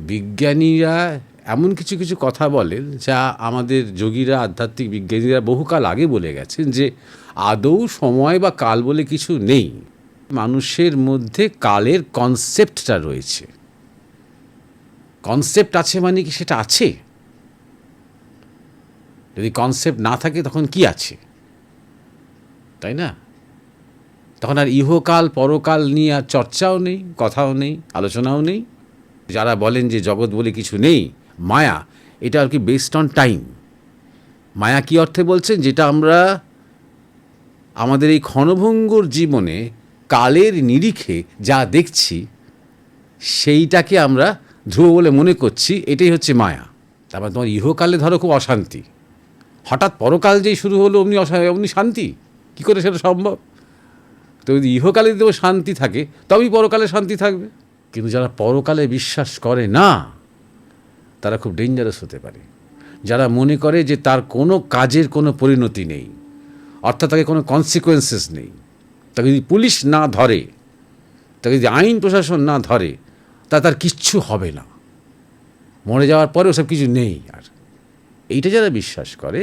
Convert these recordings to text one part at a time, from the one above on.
বিজ্ঞানীরা এমন কিছু কিছু কথা বলেন যা আমাদের যোগীরা, আধ্যাত্মিক বিজ্ঞানীরা বহুকাল আগে বলে গেছেন যে আদৌ সময় বা কাল বলে কিছু নেই। মানুষের মধ্যে কালের কনসেপ্টটা রয়েছে। কনসেপ্ট আছে মানে কি সেটা আছে? যদি কনসেপ্ট না থাকে তখন কি আছে, তাই না? তখন আর ইহকাল পরকাল নিয়ে আর চর্চাও নেই, কথাও নেই, আলোচনাও নেই। যারা বলেন যে জগৎ বলে কিছু নেই, মায়া, এটা আর কি বেসড অন টাইম। মায়া কী অর্থে বলছেন? যেটা আমরা আমাদের এই ক্ষণভঙ্গুর জীবনে কালের নিরিখে যা দেখছি সেইটাকে আমরা ধ্রুব বলে মনে করছি, এটাই হচ্ছে মায়া। তারপর তোমার ইহকালে ধরো খুব অশান্তি, হঠাৎ পরকাল যেই শুরু হলো অমনি শান্তি, কী করে সেটা সম্ভব? তো যদি ইহকালে যদি শান্তি থাকে তবেই পরকালে শান্তি থাকবে। কিন্তু যারা পরকালে বিশ্বাস করে না তারা খুব ডেঞ্জারাস হতে পারে। যারা মনে করে যে তার কোনো কাজের কোনো পরিণতি নেই, অর্থাৎ তাকে কোনো কনসিকোয়েন্সেস নেই, তাকে যদি পুলিশ না ধরে, তাকে যদি আইন প্রশাসন না ধরে, তার কিচ্ছু হবে না, মরে যাওয়ার পরে ওসব কিছু নেই আর, এইটা যারা বিশ্বাস করে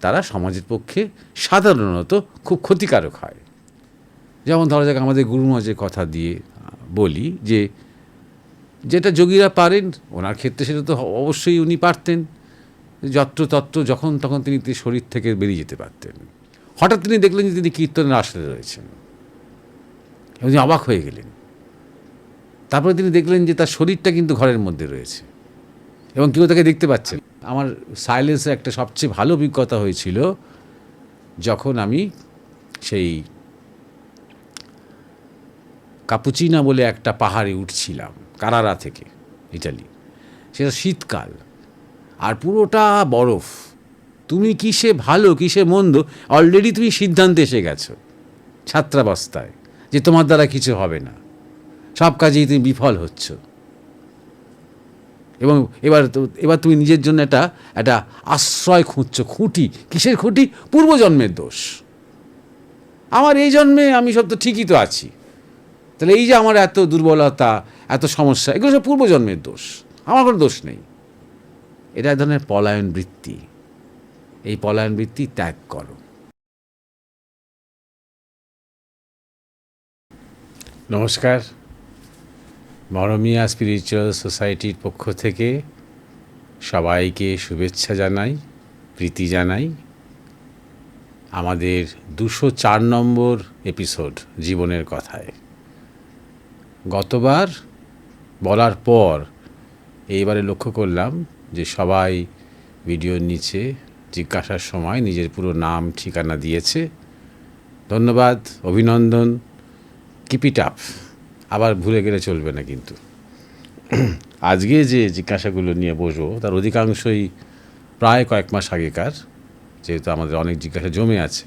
তারা সমাজের পক্ষে সাধারণত খুব ক্ষতিকারক হয়। যেমন ধরা যাক, আমাদের গুরু মহারাজের কথা দিয়ে বলি যে যেটা যোগীরা পারেন, ওনার ক্ষেত্রে সেটা তো অবশ্যই উনি পারতেন, যত্রতত্র যখন তখন তিনি শরীর থেকে বেরিয়ে যেতে পারতেন। হঠাৎ তিনি দেখলেন যে তিনি কীর্তনের আসরে রয়েছেন এবং তিনি অবাক হয়ে গেলেন। তারপরে তিনি দেখলেন যে তার শরীরটা কিন্তু ঘরের মধ্যে রয়েছে এবং কেউ তাকে দেখতে পাচ্ছেন। আমার সাইলেন্সে একটা সবচেয়ে ভালো অভিজ্ঞতা হয়েছিল যখন আমি সেই কাপুচিনা বলে একটা পাহাড়ে উঠছিলাম কারারা থেকে, ইটালি। সেটা শীতকাল আর পুরোটা বরফ। তুমি কিসে ভালো কিসে মন্দ অলরেডি তুমি সিদ্ধান্তে এসে গেছো ছাত্রাবস্থায় যে তোমার দ্বারা কিছু হবে না, সব কাজেই তুমি বিফল হচ্ছ। এবং এবার তুমি নিজের জন্য একটা আশ্রয় খুঁজছো। খুঁটি কিসের খুঁটি? পূর্বজন্মের দোষ। আমার এই জন্মে আমি সব তো ঠিকই তো আছি, তাহলে এই যে আমার এত দুর্বলতা, এত সমস্যা, এগুলো সব পূর্বজন্মের দোষ, আমার কোনো দোষ নেই। এটা এক ধরনের পলায়ন বৃত্তি। এই পলায়ন বৃত্তি ত্যাগ করো। নমস্কার, মরমিয়া স্পিরিচুয়াল সোসাইটির পক্ষ থেকে সবাইকে শুভেচ্ছা জানাই, প্রীতি জানাই। আমাদের 204 নম্বর এপিসোড জীবনের কথায়। গতবার বলার পর এইবারে লক্ষ্য করলাম যে সবাই ভিডিওর নিচে জিজ্ঞাসার সময় নিজের পুরো নাম ঠিকানা দিয়েছে। ধন্যবাদ, অভিনন্দন, কিপ ইট আপ। আবার ভুলে গেলে চলবে না কিন্তু। আজকে যে জিজ্ঞাসাগুলো নিয়ে বসবো তার অধিকাংশই প্রায় কয়েক মাস আগেকার, যেহেতু আমাদের অনেক জিজ্ঞাসা জমে আছে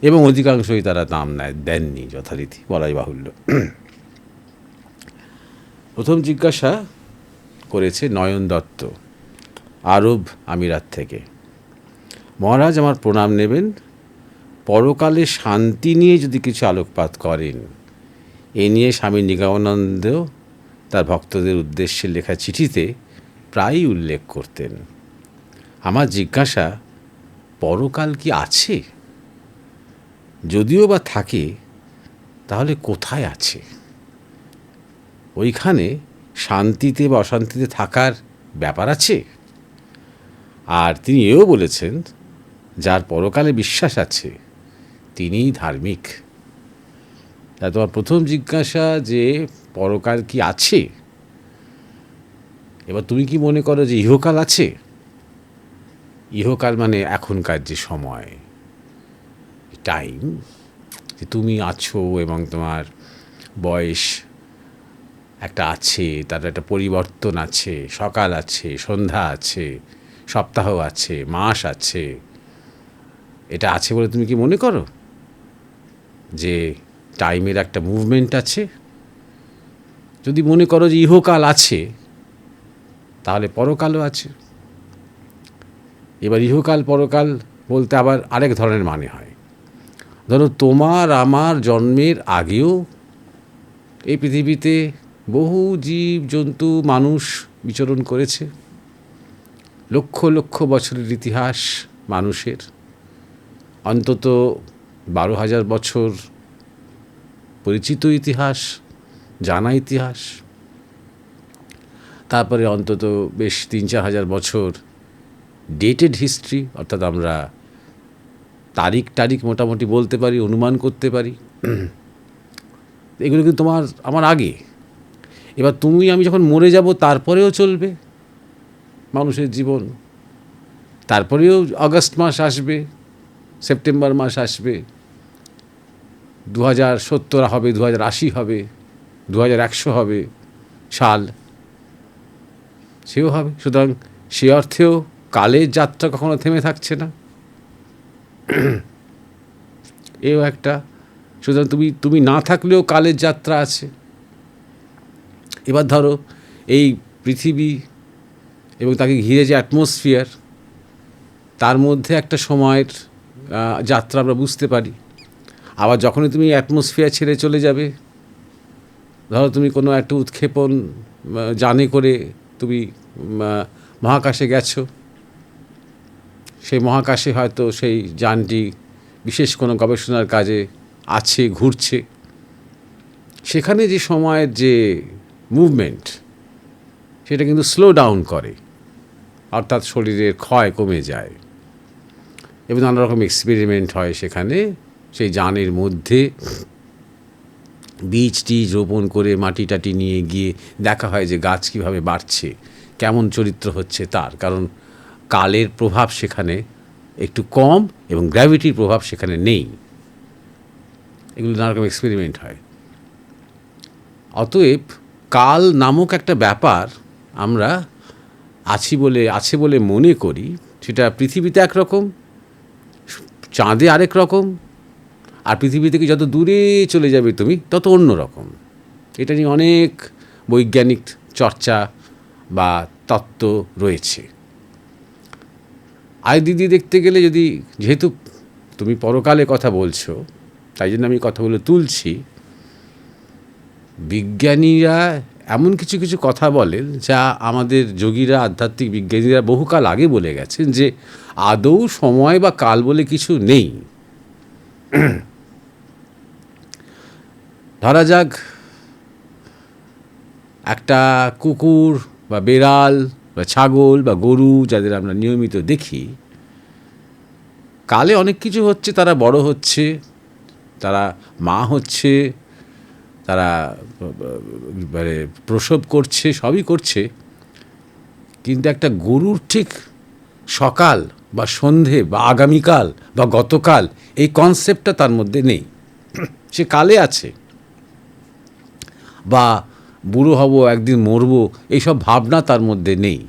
এবং অধিকাংশই তারা দাম দেননি যথারীতি, বলাই বাহুল্য। প্রথম জিজ্ঞাসা করেছে নয়ন দত্ত, আরব আমিরাত থেকে। মহারাজ, আমার প্রণাম নেবেন। পরকালে শান্তি নিয়ে যদি কিছু আলোকপাত করেন, এ নিয়ে স্বামী নিগমানন্দ তার ভক্তদের উদ্দেশ্যে লেখা চিঠিতে প্রায়ই উল্লেখ করতেন। আমার জিজ্ঞাসা, পরকাল কি আছে? যদিও বা থাকে তাহলে কোথায় আছে? ওইখানে শান্তিতে বা অশান্তিতে থাকার ব্যাপার আছে? আর তিনি এও বলেছেন, যার পরকালে বিশ্বাস আছে তিনিই ধার্মিক। তা তোমার প্রথম জিজ্ঞাসা যে পরকাল কি আছে, এবার তুমি কি মনে করো যে ইহকাল আছে? ইহকাল মানে এখনকার যে সময়, টাইম, যে তুমি আছো এবং তোমার বয়স একটা আছে, তার একটা পরিবর্তন আছে, সকাল আছে, সন্ধ্যা আছে, সপ্তাহ আছে, মাস আছে, এটা আছে বলে তুমি কি মনে করো যে টাইমের একটা মুভমেন্ট আছে? যদি মনে করো যে ইহকাল আছে তাহলে পরকালও আছে। এবার ইহকাল পরকাল বলতে আবার আরেক ধরনের মানে হয়। ধরো তোমার আমার জন্মের আগেও এই পৃথিবীতে বহু জীব জন্তু মানুষ বিচরণ করেছে, লক্ষ লক্ষ বছরের ইতিহাস মানুষের, অন্তত 12,000 বছর পরিচিত ইতিহাস, জানা ইতিহাস, তারপরে অন্তত বেশ 3-4 হাজার বছর ডেটেড হিস্ট্রি, অর্থাৎ আমরা তারিখ মোটামুটি বলতে পারি, অনুমান করতে পারি। এগুলো কিন্তু আমার আগে। এবার তুমি আমি যখন মরে যাব তারপরেও চলবে মানুষের জীবন, তারপরেও আগস্ট মাস আসবে, সেপ্টেম্বর মাস আসবে, 2070 হবে, 2080 হবে, 2100 হবে সাল, সেও হবে। সুতরাং সে অর্থেও কালের যাত্রা কখনো থেমে থাকছে না, এও একটা। সুতরাং তুমি না থাকলেও কালের যাত্রা আছে। এবার ধরো এই পৃথিবী এবং তাকে ঘিরে যে অ্যাটমসফিয়ার, তার মধ্যে একটা সময়ের যাত্রা আমরা বুঝতে পারি। আবার যখনই তুমি অ্যাটমসফিয়ার ছেড়ে চলে যাবে, ধরো তুমি কোনো একটা উৎক্ষেপণ যানে করে তুমি মহাকাশে গেছো, সেই মহাকাশে হয়তো সেই যানটি বিশেষ কোনো গবেষণার কাজে আছে, ঘুরছে, সেখানে যে সময়ের যে মুভমেন্ট সেটা কিন্তু স্লো ডাউন করে, অর্থাৎ শরীরের ক্ষয় কমে যায়। এবং নানা রকম এক্সপেরিমেন্ট হয় সেখানে, সেই যানের মধ্যে বীজ টিজ রোপণ করে মাটি টাটি নিয়ে গিয়ে দেখা হয় যে গাছ কীভাবে বাড়ছে, কেমন চরিত্র হচ্ছে তার, কারণ কালের প্রভাব সেখানে একটু কম এবং গ্র্যাভিটির প্রভাব সেখানে নেই। এগুলো নানা রকম এক্সপেরিমেন্ট হয়। অতএব কাল নামক একটা ব্যাপার আমরা আছে বলে মনে করি, সেটা পৃথিবীতে একরকম, চাঁদে আরেক রকম, আর পৃথিবী থেকে যত দূরে চলে যাবে তুমি তত অন্য রকম। এটা নিয়ে অনেক বৈজ্ঞানিক চর্চা বা তত্ত্ব রয়েছে। দিদি দেখতে গেলে, যেহেতু তুমি পরকালে কথা বলছো, তাই জন্য আমি কথাগুলো তুলছি। বিজ্ঞানীরা এমন কিছু কিছু কথা বলেন যা আমাদের যোগীরা, আধ্যাত্মিক বিজ্ঞানীরা বহুকাল আগে বলে গেছেন, যে আদৌ সময় বা কাল বলে কিছু নেই। ধরা যাক একটা কুকুর বা বেড়াল বা ছাগল বা গরু, যাদের আমরা নিয়মিত দেখি, কালে অনেক কিছু হচ্ছে, তারা বড় হচ্ছে, তারা মা হচ্ছে, তারা মানে প্রসব করছে, সবই করছে, কিন্তু একটা গরুর ঠিক সকাল বা সন্ধে বা আগামীকাল বা গতকাল এই কনসেপ্টটা তার মধ্যে নেই। সে কালে আছে, বা বুড়ো হব, একদিন মরবো, এইসব ভাবনা তার মধ্যে নেই।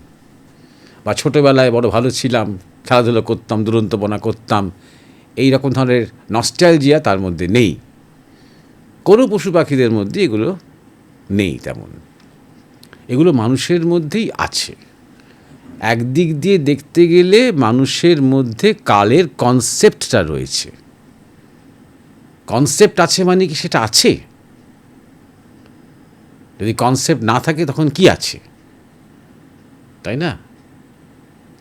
বা ছোটোবেলায় বড় ভালো ছিলাম, খেলাধুলো করতাম, দুরন্তপনা করতাম, এই রকম ধরনের নস্টালজিয়া তার মধ্যে নেই। কোনো পশু পাখিদের মধ্যে এগুলো নেই তেমন। এগুলো মানুষের মধ্যেই আছে। একদিক দিয়ে দেখতে গেলে মানুষের মধ্যে কালের কনসেপ্টটা রয়েছে। কনসেপ্ট আছে মানে কি সেটা আছে? যদি কনসেপ্ট না থাকে তখন কি আছে, তাই না?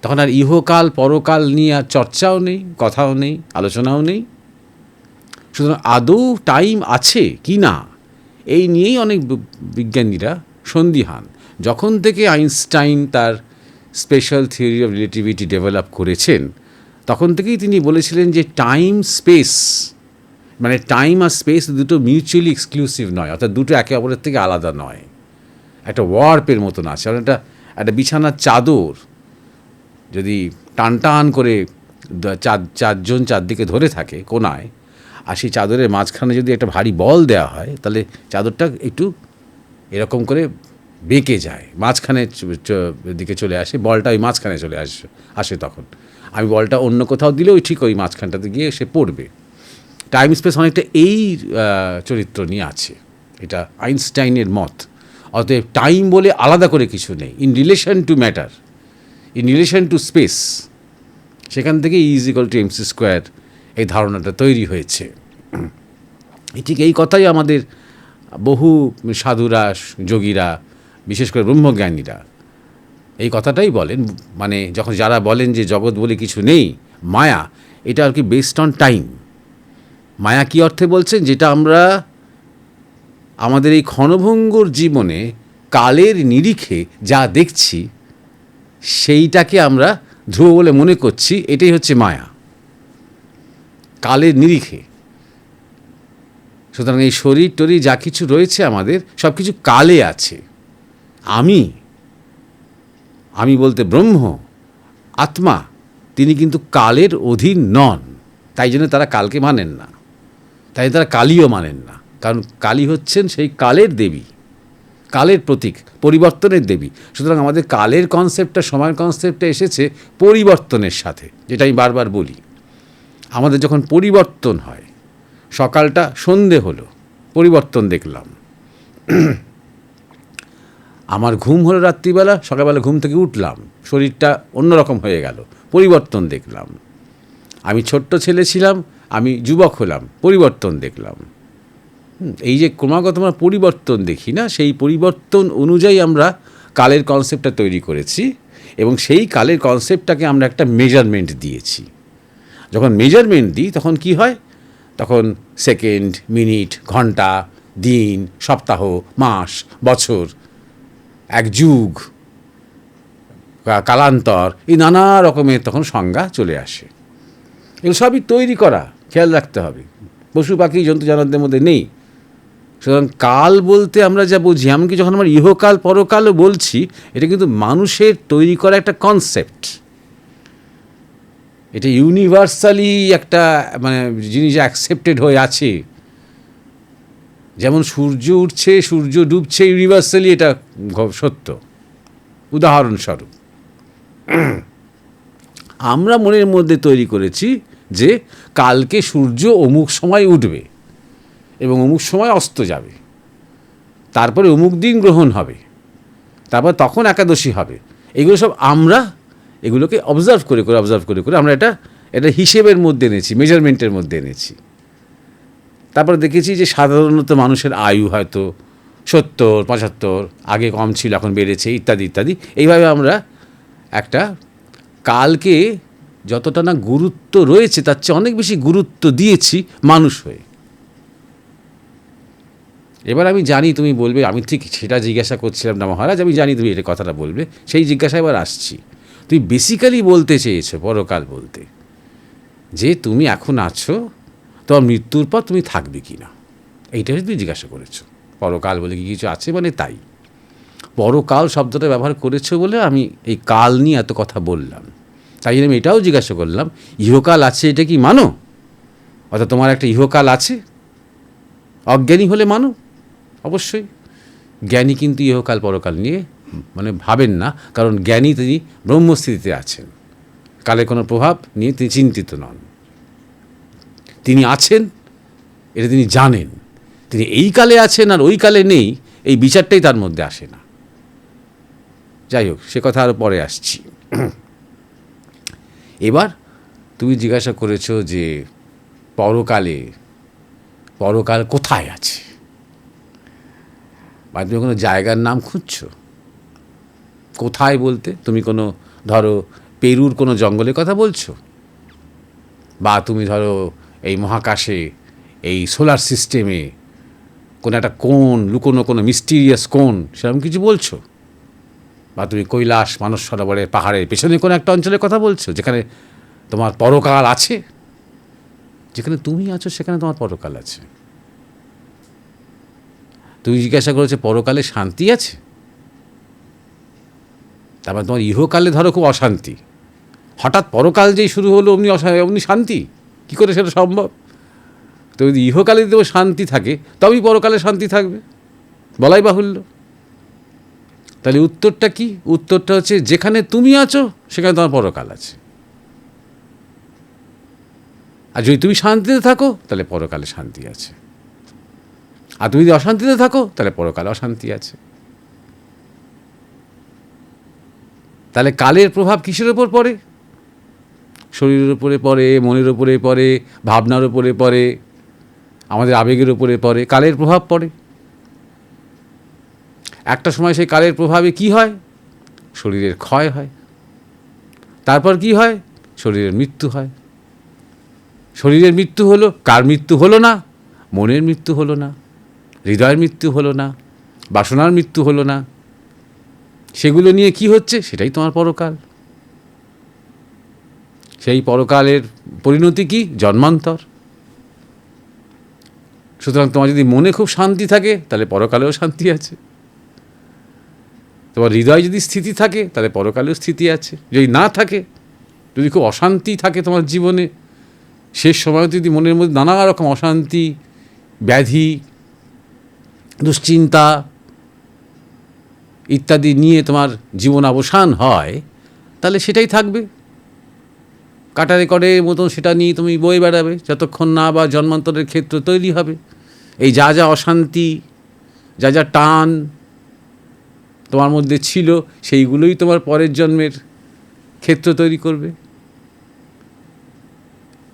তখন আর ইহকাল পরকাল নিয়ে আর চর্চাও নেই, কথাও নেই, আলোচনাও নেই। সুতরাং আদৌ টাইম আছে কি না এই নিয়েই অনেক বিজ্ঞানীরা সন্দিহান। যখন থেকে আইনস্টাইন তার special theory of relativity develop করেছেন, তখন থেকেই তিনি বলেছিলেন যে টাইম স্পেস, মানে টাইম আর স্পেস দুটো মিউচুয়ালি এক্সক্লুসিভ নয়, অর্থাৎ দুটো একে অপরের থেকে আলাদা নয়, একটা ওয়ার্পের মতন আছে। কারণ একটা বিছানার চাদর যদি টান করে চারজন চারদিকে ধরে থাকে কোনায়, আর সেই চাদরের মাঝখানে যদি একটা ভারী বল দেওয়া হয়, তাহলে চাদরটা একটু এরকম করে বেঁকে যায়, মাঝখানে দিকে চলে আসে, বলটা ওই মাঝখানে চলে আসে। তখন আমি বলটা অন্য কোথাও দিলেও ঠিক ওই মাঝখানটাতে গিয়ে সে পড়বে। টাইম স্পেস অনেকটা এই চরিত্র নিয়ে আছে, এটা আইনস্টাইনের মত। অতএব টাইম বলে আলাদা করে কিছু নেই, in relation to matter, in relation to space, সেখান থেকে E=mc² এই ধারণাটা তৈরি হয়েছে। ঠিক এই কথাই আমাদের বহু সাধুরা, যোগীরা, বিশেষ করে ব্রহ্মজ্ঞানীরা এই কথাটাই বলেন, মানে যখন যারা বলেন যে জগৎ বলে কিছু নেই, মায়া, এটা আর কি বেসড অন টাইম। মায়া কী অর্থে বলছেন? যেটা আমরা আমাদের এই ক্ষণভঙ্গুর জীবনে কালের নিরিখে যা দেখছি সেইটাকে আমরা ধ্রুব বলে মনে করছি, এটাই হচ্ছে মায়া, কালের নিরিখে। সুতরাং এই শরীর টরীর যা কিছু রয়েছে আমাদের সব কিছু কালে আছে। আমি বলতে ব্রহ্ম, আত্মা, তিনি কিন্তু কালের অধীন নন। তাই জন্য তারা কালকে মানেন না, তাই তারা কালীও মানেন না। কারণ কালী হচ্ছেন সেই কালের দেবী, কালের প্রতীক, পরিবর্তনের দেবী। সুতরাং আমাদের কালের কনসেপ্টটা, সময়ের কনসেপ্টটা এসেছে পরিবর্তনের সাথে, যেটা আমি বারবার বলি। আমাদের যখন পরিবর্তন হয়, সকালটা সন্ধে হলো, পরিবর্তন দেখলাম। আমার ঘুম হলো রাত্রিবেলা, সকালবেলা ঘুম থেকে উঠলাম, শরীরটা অন্যরকম হয়ে গেল, পরিবর্তন দেখলাম। আমি ছোট্ট ছেলে ছিলাম, আমি যুবক হলাম, পরিবর্তন দেখলাম। এই যে ক্রমাগত আমরা পরিবর্তন দেখি না, সেই পরিবর্তন অনুযায়ী আমরা কালের কনসেপ্টটা তৈরি করেছি, এবং সেই কালের কনসেপ্টটাকে আমরা একটা মেজারমেন্ট দিয়েছি। যখন মেজারমেন্ট দিই তখন কি হয়? তখন সেকেন্ড, মিনিট, ঘন্টা, দিন, সপ্তাহ, মাস, বছর, এক যুগ, কালান্তর, এই নানা রকমের তখন সংজ্ঞা চলে আসে। এগুলো সবই তৈরি করা, খেয়াল রাখতে হবে। পশু পাখি জন্তু জানোয়ারদের মধ্যে নেই। সুতরাং কাল বলতে আমরা যা বুঝি, এমনকি যখন আমরা ইহকাল পরকালও বলছি, এটা কিন্তু মানুষের তৈরি করা একটা কনসেপ্ট। এটা ইউনিভার্সালি একটা মানে জিনিস অ্যাকসেপ্টেড হয়ে আছে। যেমন সূর্য উঠছে, সূর্য ডুবছে, ইউনিভার্সালি এটা সত্য। উদাহরণস্বরূপ আমরা মনের মধ্যে তৈরি করেছি যে কালকে সূর্য অমুক সময় উঠবে এবং অমুক সময় অস্ত যাবে, তারপরে অমুক দিন গ্রহণ হবে, তারপর তখন একাদশী হবে। এগুলো সব আমরা এগুলোকে অবজার্ভ করে আমরা এটা হিসেবের মধ্যে এনেছি, মেজারমেন্টের মধ্যে এনেছি। তারপরে দেখেছি যে সাধারণত মানুষের আয়ু হয়তো 70, 75, আগে কম ছিল, এখন বেড়েছে, ইত্যাদি ইত্যাদি। এইভাবে আমরা একটা কালকে যতটা না গুরুত্ব রয়েছে তার চেয়ে অনেক বেশি গুরুত্ব দিয়েছি মানুষ হয়ে। এবার আমি জানি তুমি বলবে, আমি ঠিক সেটা জিজ্ঞাসা করছিলাম না মহারাজ, আমি জানি তুমি এটা কথাটা বলবে, সেই জিজ্ঞাসা এবার আসছি। তুমি বেসিক্যালি বলতে চেয়েছো পরকাল বলতে যে তুমি এখন আছো, তোমার মৃত্যুর পর তুমি থাকবে কি না, এইটা তুমি জিজ্ঞাসা করেছো। পরকাল বলে কি কিছু আছে মানে তাই পরকাল শব্দটা ব্যবহার করেছো বলে আমি এই কাল নিয়ে এত কথা বললাম। তাই জন্য আমি এটাও জিজ্ঞাসা করলাম, ইহকাল আছে এটা কি মানো? অর্থাৎ তোমার একটা ইহকাল আছে? অজ্ঞানী হলে মানো, অবশ্যই। জ্ঞানী কিন্তু ইহকাল পরকাল নিয়ে মানে ভাবেন না, কারণ জ্ঞানী তিনি ব্রহ্মস্থিতিতে আছেন, কালের কোনো প্রভাব নিয়ে তিনি চিন্তিত নন। তিনি আছেন এটা তিনি জানেন, তিনি এই কালে আছেন আর ওই কালে নেই, এই বিচারটাই তার মধ্যে আসে না। যাই হোক, সে কথা আরও পরে আসছি। এবার তুমি জিজ্ঞাসা করেছো যে পরকাল কোথায় আছে, বা তুমি কোনো জায়গার নাম খুঁজছো। কোথায় বলতে তুমি কোনো ধরো পেরুর কোনো জঙ্গলের কথা বলছো, বা তুমি ধরো এই মহাকাশে, এই সোলার সিস্টেমে কোনো একটা কোণ, লুকোনো কোনো মিস্টিরিয়াস কোণ, সেরকম কিছু বলছো, বা তুমি কৈলাস মানস সরোবরের পাহাড়ের পেছনে কোনো একটা অঞ্চলের কথা বলছো যেখানে তোমার পরকাল আছে। যেখানে তুমি আছো সেখানে তোমার পরকাল আছে। তুমি জিজ্ঞাসা করেছো পরকালে শান্তি আছে, তারপর তোমার ইহকালে ধরো খুব অশান্তি, হঠাৎ পরকাল যেই শুরু হলো অমনি শান্তি, কী করে সেটা সম্ভব? তো যদি ইহকালে যদি শান্তি থাকে তবেই পরকালে শান্তি থাকবে, বলাই বাহুল্য। তাহলে উত্তরটা কি? উত্তরটা হচ্ছে যেখানে তুমি আছো সেখানে তোমার পরকাল আছে। আর যদি তুমি শান্তিতে থাকো তাহলে পরকালে শান্তি আছে, আর তুমি যদি অশান্তিতে থাকো তাহলে পরকালে অশান্তি আছে। তাহলে কালের প্রভাব কিসের ওপর পড়ে? শরীরের উপরে পড়ে, মনের উপরে পড়ে, ভাবনার উপরে পড়ে, আমাদের আবেগের উপরে পড়ে, কালের প্রভাব পড়ে। একটা সময় সেই কালের প্রভাবে কি হয়? শরীরের ক্ষয় হয়, তারপর কি হয়? শরীরের মৃত্যু হয়। শরীরের মৃত্যু হলো, কার মৃত্যু হলো না? মনের মৃত্যু হলো না, হৃদয়ের মৃত্যু হলো না, বাসনার মৃত্যু হলো না। সেগুলো নিয়ে কি হচ্ছে? সেটাই তোমার পরকাল। সেই পরকালের পরিণতি কি? জন্মান্তর। সুতরাং তোমার যদি মনে খুব শান্তি থাকে, তাহলে পরকালেও শান্তি আছে। তোমার হৃদয় যদি স্থিতি থাকে, তাহলে পরকালেও স্থিতি আছে। যদি না থাকে, যদি খুব অশান্তি থাকে তোমার জীবনে, শেষ সময় যদি মনের মধ্যে নানা রকম অশান্তি, ব্যাধি, দুশ্চিন্তা ইত্যাদি নিয়ে তোমার জীবন অবসান হয়, তাহলে সেটাই থাকবে। কাটারে করের মতন সেটা নিয়ে তুমি বয়ে বেড়াবে যতক্ষণ না বা জন্মান্তরের ক্ষেত্র তৈরি হবে। এই যা যা অশান্তি, যা যা টান তোমার মধ্যে ছিল, সেইগুলোই তোমার পরের জন্মের ক্ষেত্র তৈরি করবে।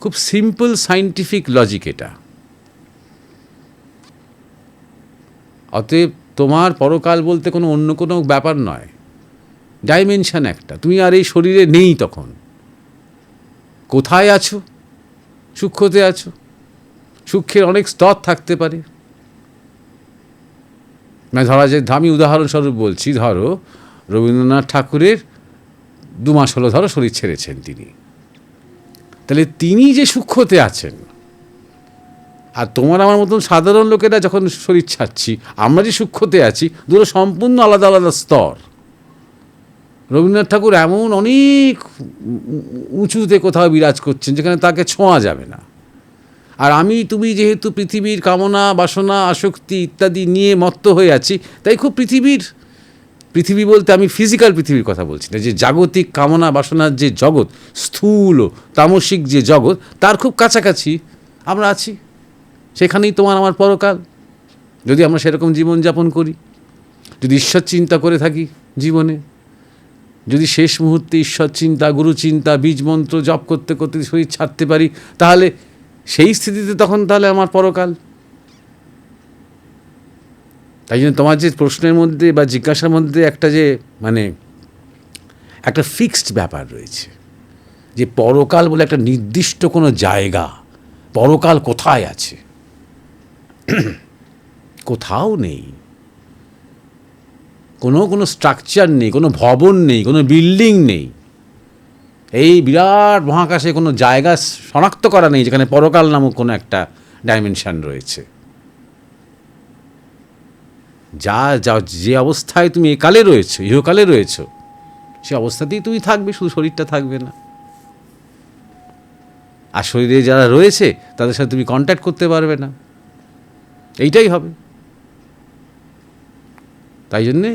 খুব সিম্পল সায়েন্টিফিক লজিক এটা। অতএব তোমার পরকাল বলতে কোনো অন্য কোনো ব্যাপার নয়, ডাইমেনশন একটা। তুমি আর এই শরীরে নেই তখন। কোথায় আছো? সূক্ষ্মতে আছো। সূক্ষ্মের অনেক স্তর থাকতে পারে। ধরা যে আমি উদাহরণস্বরূপ বলছি, ধরো রবীন্দ্রনাথ ঠাকুরের 2 মাস হলো ধরো শরীর ছেড়েছেন তিনি, তাহলে তিনি যে সূক্ষ্মতে আছেন, আর তোমার আমার মতন সাধারণ লোকেরা যখন শরীর ছাড়ছি, আমরা যে সূক্ষ্মতে আছি, দুটো সম্পূর্ণ আলাদা আলাদা স্তর। রবীন্দ্রনাথ ঠাকুর এমন অনেক উঁচুতে কোথাও বিরাজ করছেন যেখানে তাকে ছোঁয়া যাবে না। আর আমি তুমি যেহেতু পৃথিবীর কামনা, বাসনা, আসক্তি ইত্যাদি নিয়ে মত্ত হয়ে আছি, তাই খুব পৃথিবী বলতে আমি ফিজিক্যাল পৃথিবীর কথা বলছি না, যে জাগতিক কামনা বাসনার যে জগৎ, স্থূল তামসিক যে জগৎ, তার খুব কাছাকাছি আমরা আছি। সেখানেই তোমার আমার পরকাল, যদি আমরা সেরকম জীবনযাপন করি, যদি ঈশ্বর চিন্তা করে থাকি জীবনে, যদি শেষ মুহূর্তে ঈশ্বর চিন্তা, গুরু চিন্তা, বীজ মন্ত্র জপ করতে করতে শরীর ছাড়তে পারি, তাহলে সেই স্থিতিতে তখন তাহলে আমার পরকাল। তাই জন্য তোমার যে প্রশ্নের মধ্যে বা জিজ্ঞাসার মধ্যে একটা যে একটা ফিক্সড ব্যাপার রয়েছে, যে পরকাল বলে একটা নির্দিষ্ট কোনো জায়গা, পরকাল কোথায় আছে? কোথাও নেই। কোনো স্ট্রাকচার নেই, কোনো ভবন নেই, কোনো বিল্ডিং নেই। এই বিরাট মহাকাশে কোনো জায়গা শনাক্ত করা নেই যেখানে পরকাল নামক কোনো একটা ডাইমেনশন রয়েছে। যে অবস্থায় তুমি একালে রয়েছো, ইহকালে রয়েছো, সে অবস্থাতেই তুমি থাকবে, শুধু শরীরটা থাকবে না। আর শরীরে যারা রয়েছে তাদের সাথে তুমি কন্ট্যাক্ট করতে পারবে না, এইটাই হবে। তাই জন্যে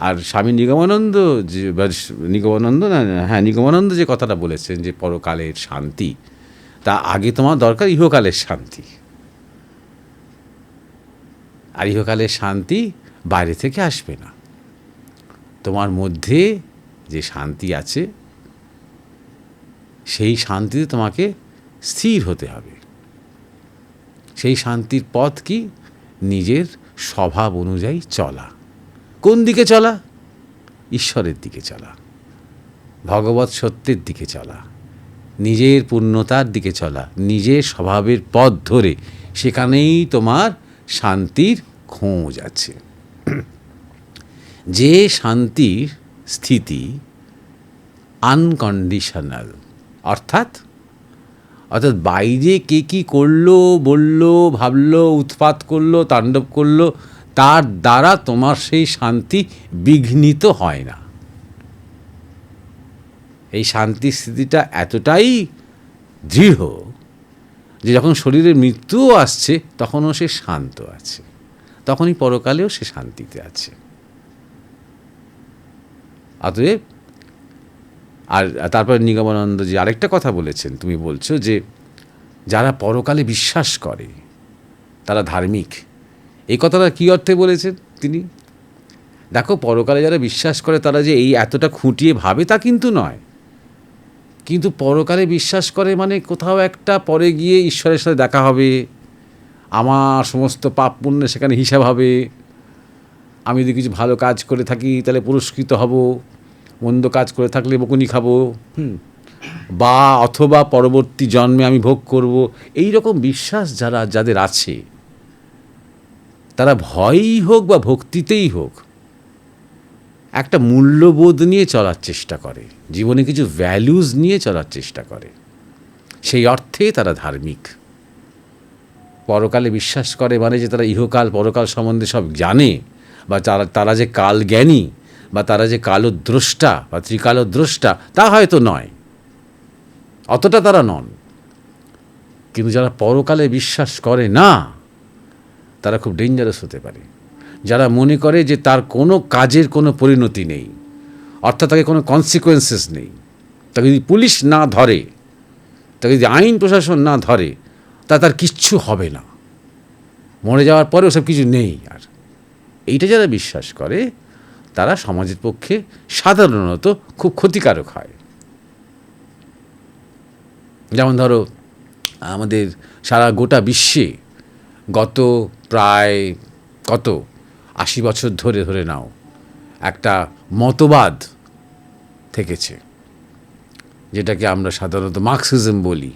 আর স্বামী নিগমানন্দ নিগমানন্দ যে কথাটা বলেছেন যে পরকালের শান্তি, তা আগে তোমার দরকার ইহকালের শান্তি। আর ইহকালের শান্তি বাইরে থেকে আসবে না। তোমার মধ্যে যে শান্তি আছে, সেই শান্তিতে তোমাকে স্থির হতে হবে। সেই শান্তির পথ কি? নিজের স্বভাব অনুযায়ী চলা। কোন দিকে চলা? ঈশ্বরের দিকে চলা, ভগবৎ সত্যের দিকে চলা, নিজের পূর্ণতার দিকে চলা, নিজের স্বভাবের পথ ধরে। সেখানেই তোমার শান্তির খোঁজ আছে। যে শান্তির স্থিতি আনকন্ডিশনাল, অর্থাৎ বাইরে কে কী করলো, বললো, ভাবলো, উৎপাত করলো, তাণ্ডব করলো, তার দ্বারা তোমার সেই শান্তি বিঘ্নিত হয় না। এই শান্তির স্থিতিটা এতটাই দৃঢ় যে যখন শরীরের মৃত্যুও আসছে তখনও সে শান্ত আছে, তখনই পরকালেও সে শান্তিতে আছে। অতএব আর তারপর নিগমানন্দ যে আরেকটা কথা বলেছেন, তুমি বলছো যে যারা পরকালে বিশ্বাস করে তারা ধার্মিক। এই কথাটা কী অর্থে বলেছেন তিনি? দেখো, পরকালে যারা বিশ্বাস করে তারা যে এই এতটা খুঁটিয়ে ভাবে তা কিন্তু নয়, কিন্তু পরকালে বিশ্বাস করে মানে কোথাও একটা পরে গিয়ে ঈশ্বরের সাথে দেখা হবে, আমার সমস্ত পাপ পুণ্যের সেখানে হিসাব হবে, আমি যদি কিছু ভালো কাজ করে থাকি তাহলে পুরস্কৃত হব, মন্দ কাজ করে থাকলে বকুনি খাবো, বা অথবা পরবর্তী জন্মে আমি ভোগ করব, এই রকম বিশ্বাস যাদের আছে, তারা ভয়ই হোক বা ভক্তিতেই হোক একটা মূল্যবোধ নিয়ে চলার চেষ্টা করে, জীবনে কিছু ভ্যালুজ নিয়ে চলার চেষ্টা করে। সেই অর্থে তারা ধার্মিক। পরকালে বিশ্বাস করে মানে যে তারা ইহকাল পরকাল সম্বন্ধে সব জানে, বা তারা যে কাল জ্ঞানী, বা তারা যে কালদ্রষ্টা বা ত্রিকালদ্রষ্টা, তা হয়তো নয়, অতটা তারা নন। কিন্তু যারা পরকালে বিশ্বাস করে না, তারা খুব ডেঞ্জারাস হতে পারে। যারা মনে করে যে তার কোনো কাজের কোনো পরিণতি নেই, অর্থাৎ তাকে কোনো কনসিকোয়েন্সেস নেই, তাকে যদি পুলিশ না ধরে, তাকে যদি আইন প্রশাসন না ধরে, তার কিচ্ছু হবে না, মরে যাওয়ার পরে ওসব কিছু নেই। আর এইটা যারা বিশ্বাস করে, তারা সমাজের পক্ষে সাধারণত খুব ক্ষতিকারক হয়। যেমন ধরো, আমাদের সারা গোটা বিশ্বে গত প্রায় 80 বছর ধরে নাও একটা মতবাদ থেকেছে, যেটাকে আমরা সাধারণত মার্কসিজম বলি,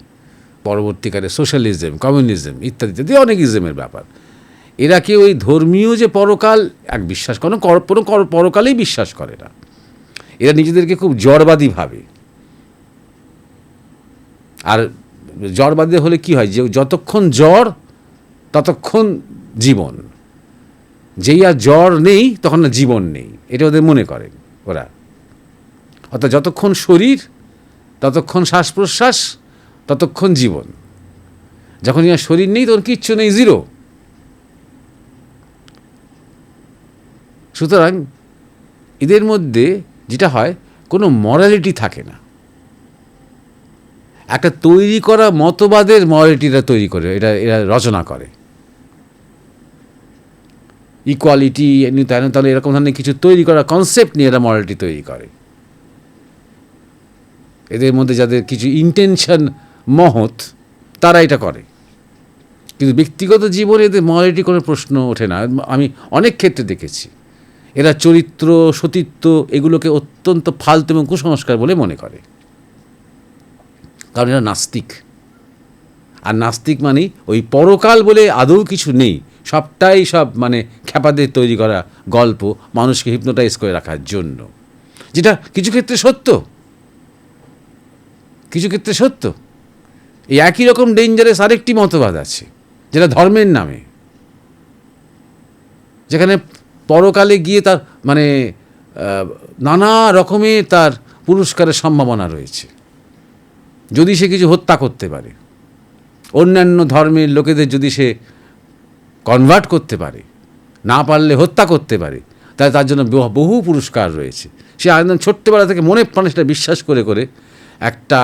পরবর্তীকালে সোশ্যালিজম, কমিউনিজম ইত্যাদি ইত্যাদি অনেক ইজমের ব্যাপার। এরা কি ওই ধর্মীয় যে পরকাল এক বিশ্বাস কোনো পরকালেই বিশ্বাস করে না। এরা নিজেদেরকে খুব জড়বাদী ভাবে। আর জড়বাদী হলে কি হয়, যে যতক্ষণ জ্বর ততক্ষণ জীবন, যেই আর জ্বর নেই তখন না জীবন নেই, এটা ওদের মনে করেন ওরা। অর্থাৎ যতক্ষণ শরীর ততক্ষণ শ্বাস প্রশ্বাস, ততক্ষণ জীবন। যখন ইয়ার শরীর নেই তখন কিচ্ছু নেই, জিরো। সুতরাং এদের মধ্যে যেটা হয়, কোনো মরালিটি থাকে না। একটা তৈরি করা মতবাদের মরালিটিটা তৈরি করে এরা রচনা করে। ইকুয়ালিটি তাহলে এরকম ধরনের কিছু তৈরি করা কনসেপ্ট নিয়ে এরা মরালিটি তৈরি করে। এদের মধ্যে যাদের কিছু ইন্টেনশন মহৎ, তারা এটা করে। কিন্তু ব্যক্তিগত জীবনে এদের মরালিটি কোনো প্রশ্ন ওঠে না। আমি অনেক ক্ষেত্রে দেখেছি এরা চরিত্র, সতীত্ব এগুলোকে অত্যন্ত ফালতু এবং কুসংস্কার বলে মনে করে, কারণ এরা নাস্তিক। আর নাস্তিক মানে ওই পরকাল বলে আদৌ কিছু নেই, সবটাই সব মানে খ্যাপাদের তৈরি করা গল্প, মানুষকে হিপনোটাইজ করে রাখার জন্য। যেটা কিছু ক্ষেত্রে সত্য, কিছু ক্ষেত্রে সত্য। এই একই রকম ডেঞ্জারাস আরেকটি মতবাদ আছে, যেটা ধর্মের নামে, যেখানে পরকালে গিয়ে তার মানে নানা রকমের তার পুরস্কারের সম্ভাবনা রয়েছে, যদি সে কিছু হত্যা করতে পারে, অন্যান্য ধর্মের লোকেদের যদি সে কনভার্ট করতে পারে, না পারলে হত্যা করতে পারে, তাহলে তার জন্য বহু পুরস্কার রয়েছে। সে একদম ছোট্টবেলা থেকে মনে প্রাণে সেটা বিশ্বাস করে করে একটা